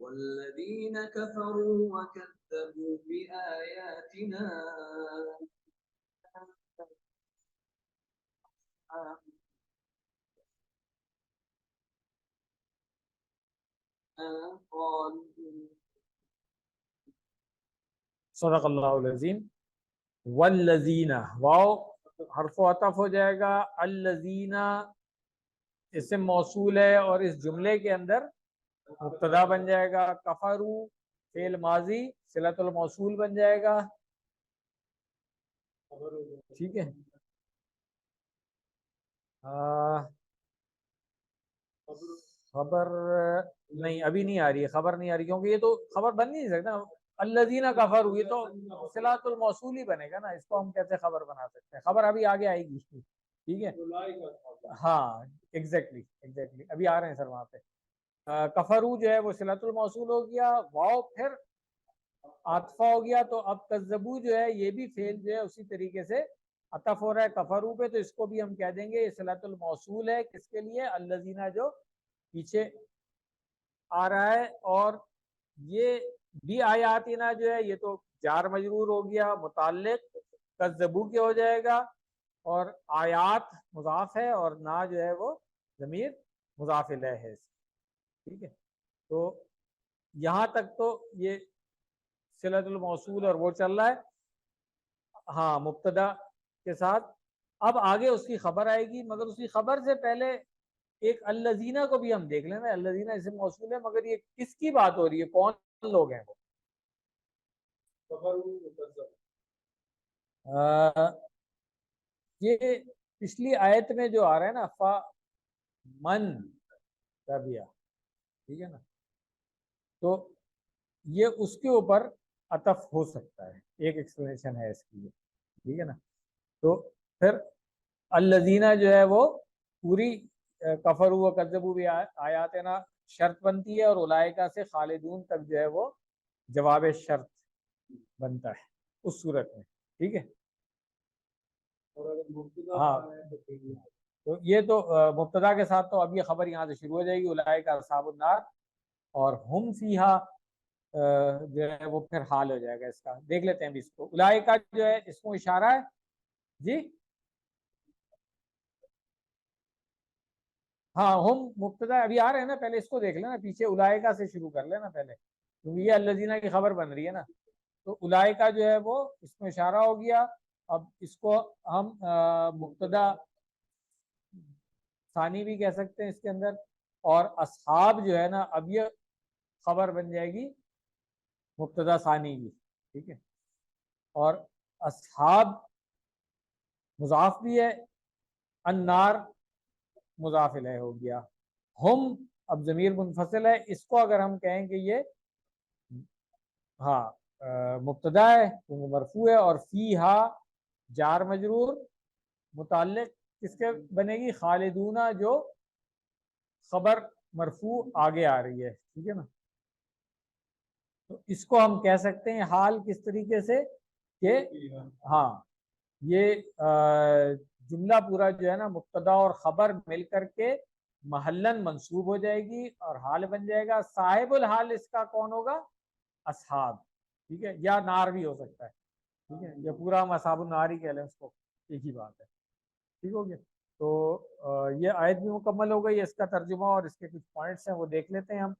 والذين كفروا وكذبوا بآياتنا قالوا صدق اللہ العظیم. والذین واو حرف عطف ہو جائے گا. الذین اسم موصول ہے اور اس جملے کے اندر مبتدا بن جائے گا. کفرو فعل ماضی صلۃ الموصول بن جائے گا. ٹھیک ہے. خبر نہیں ابھی نہیں آ رہی ہے, خبر نہیں آ رہی کیونکہ یہ تو خبر بن نہیں سکتا. الذین کفروا یہ تو صلۃ الموصول ہی بنے گا نا, اس کو ہم کیسے خبر بنا سکتے ہیں؟ خبر ابھی آگے آئے گی. ٹھیک ہے, ہاں ایگزیکٹلی ابھی آ رہے ہیں سر وہاں پہ. کفرو جو ہے وہ صلۃ الموصول ہو گیا, واو پھر عاطفہ ہو گیا. تو اب کذبو جو ہے یہ بھی فعل جو ہے اسی طریقے سے عطف ہو رہا ہے کفرو پہ, تو اس کو بھی ہم کہہ دیں گے یہ صلۃ الموصول ہے. کس کے لیے؟ الذین جو پیچھے آ رہا ہے. اور یہ بھی آیاتنا جو ہے یہ تو جار مجرور ہو گیا, متعلق کذبو کے ہو جائے گا. اور آیات مضاف ہے اور نا جو ہے وہ ضمیر مضاف الیہ ہے. ٹھیک ہے, تو یہاں تک تو یہ صلۃ الموصول اور وہ چل رہا ہے ہاں مبتدا کے ساتھ. اب آگے اس کی خبر آئے گی, مگر اس کی خبر سے پہلے ایک الذین کو بھی ہم دیکھ لینا. الذین اسم موصول ہے مگر یہ کس کی بات ہو رہی ہے, کون لوگ ہیں وہ؟ یہ پچھلی آیت میں جو آ رہا ہے نا من ربیہ, ٹھیک ہے نا, تو یہ اس کے اوپر عطف ہو سکتا ہے. ایک ایکسپلینیشن ہے اس کی, ٹھیک ہے نا. تو پھر الذین جو ہے وہ پوری کفروا وکذبوا بآیاتنا شرط بنتی ہے, اور اولئک سے خالدون تک جو ہے وہ جواب شرط بنتا ہے اس صورت میں. ٹھیک ہے, ہاں تو یہ تو مبتدا کے ساتھ تو اب یہ خبر یہاں سے شروع ہو جائے گی. اولئک اصحاب النار اور ہم فیہا جو ہے وہ پھر حال ہو جائے گا اس کا. دیکھ لیتے ہیں ابھی اس کو. اولئک جو ہے اس کو اشارہ ہے جی, ہاں ہم مبتدا ابھی آ رہے ہیں نا, پہلے اس کو دیکھ لینا, پیچھے اولئک سے شروع کر لینا پہلے, کیونکہ یہ الذین کی خبر بن رہی ہے نا. تو اولئک جو ہے وہ اس میں اشارہ ہو گیا. اب اس کو ہم مبتدا ثانی بھی کہہ سکتے ہیں اس کے اندر. اور اصحاب جو ہے نا اب یہ خبر بن جائے گی مبتدا ثانی کی. ٹھیک ہے, اور اصحاب مضاف بھی ہے, النار مضاف الیہ ہو گیا. ہم اب ضمیر منفصل ہے, اس کو اگر ہم کہیں کہ یہ ہاں مبتدا ہے وہ مرفوع ہے, اور فیہا جار مجرور متعلق کس کے بنے گی؟ خالدون جو خبر مرفوع آگے آ رہی ہے. ٹھیک ہے نا, تو اس کو ہم کہہ سکتے ہیں حال کس طریقے سے کہ ہاں یہ جملہ پورا جو ہے نا مبتدا اور خبر مل کر کے محلن منصوب ہو جائے گی اور حال بن جائے گا. صاحب الحال اس کا کون ہوگا؟ اصحاب. ٹھیک ہے, یا نار بھی ہو سکتا ہے. ٹھیک ہے, یا پورا ہم اصحاب النار ہی کہہ لیں اس کو, ایک ہی بات ہے. ٹھیک ہو گیا. تو یہ آیت بھی مکمل ہو گئی. اس کا ترجمہ اور اس کے کچھ پوائنٹس ہیں وہ دیکھ لیتے ہیں ہم.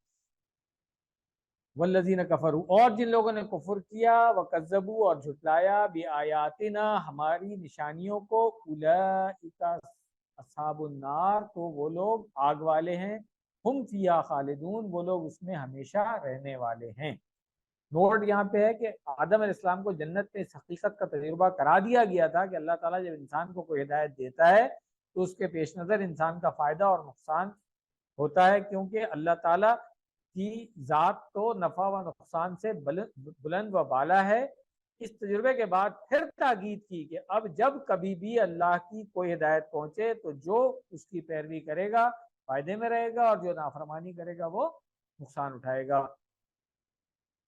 والذین کفروا اور جن لوگوں نے کفر کیا, وکذبوا اور جھٹلایا, بآیاتنا ہماری نشانیوں کو, اولئک اصحاب النار تو وہ لوگ آگ والے ہیں, ہم فیہا خالدون وہ لوگ اس میں ہمیشہ رہنے والے ہیں. نوٹ یہاں پہ ہے کہ آدم علیہ السلام کو جنت میں اس حقیقت کا تجربہ کرا دیا گیا تھا کہ اللہ تعالیٰ جب انسان کو کوئی ہدایت دیتا ہے تو اس کے پیش نظر انسان کا فائدہ اور نقصان ہوتا ہے, کیونکہ اللہ تعالیٰ کی ذات تو نفع و نقصان سے بلند و بالا ہے. اس تجربے کے بعد پھر تاکید کی کہ اب جب کبھی بھی اللہ کی کوئی ہدایت پہنچے تو جو اس کی پیروی کرے گا فائدے میں رہے گا, اور جو نافرمانی کرے گا وہ نقصان اٹھائے گا.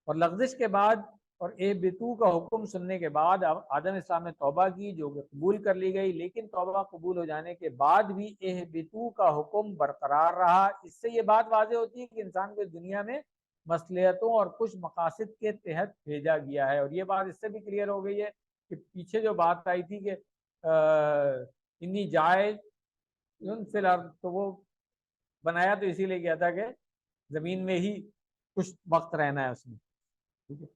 اور لغزش کے بعد اور اے بتو کا حکم سننے کے بعد آدم اسلام نے توبہ کی جو کہ قبول کر لی گئی, لیکن توبہ قبول ہو جانے کے بعد بھی اے بتو کا حکم برقرار رہا. اس سے یہ بات واضح ہوتی ہے کہ انسان کو دنیا میں مصلحتوں اور کچھ مقاصد کے تحت بھیجا گیا ہے. اور یہ بات اس سے بھی کلیئر ہو گئی ہے کہ پیچھے جو بات آئی تھی کہ انی جائز فی الارض, تو وہ بنایا تو اسی لیے کیا تھا کہ زمین میں ہی کچھ وقت رہنا ہے اس میں، ٹھیک ہے۔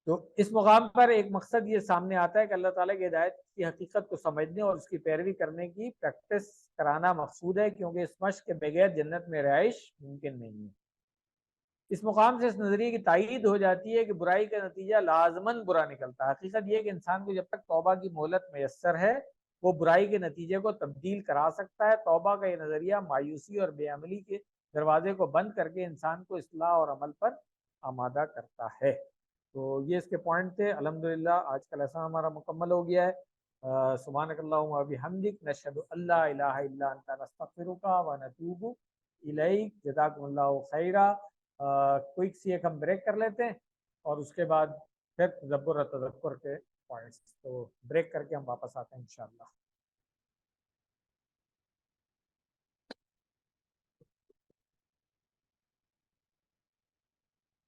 تو اس مقام پر ایک مقصد یہ سامنے آتا ہے کہ اللہ تعالیٰ کی ہدایت کی حقیقت کو سمجھنے اور اس کی پیروی کرنے کی پریکٹس کرانا مقصود ہے، کیونکہ اس مشق کے بغیر جنت میں رہائش ممکن نہیں ہے۔ اس مقام سے اس نظریے کی تائید ہو جاتی ہے کہ برائی کا نتیجہ لازماً برا نکلتا ہے۔ حقیقت یہ ہے کہ انسان کو جب تک توبہ کی مہلت میسر ہے وہ برائی کے نتیجے کو تبدیل کرا سکتا ہے۔ توبہ کا یہ نظریہ مایوسی اور بے عملی کے دروازے کو بند کر کے انسان کو اصلاح اور عمل پر آمادہ کرتا ہے۔ تو یہ اس کے پوائنٹ تھے۔ الحمدللہ آج کا لیسن ہمارا مکمل ہو گیا ہے۔ سبحانک اللہم و بحمدک، نشہد ان لا الہ الا انت، نستغفرک و نتوب الیک۔ جزاکم اللہ خیرا۔ کوئک سی ایک ہم بریک کر لیتے ہیں اور اس کے بعد پھر تدبر اور تذکر کے پوائنٹس، تو بریک کر کے ہم واپس آتے ہیں انشاءاللہ۔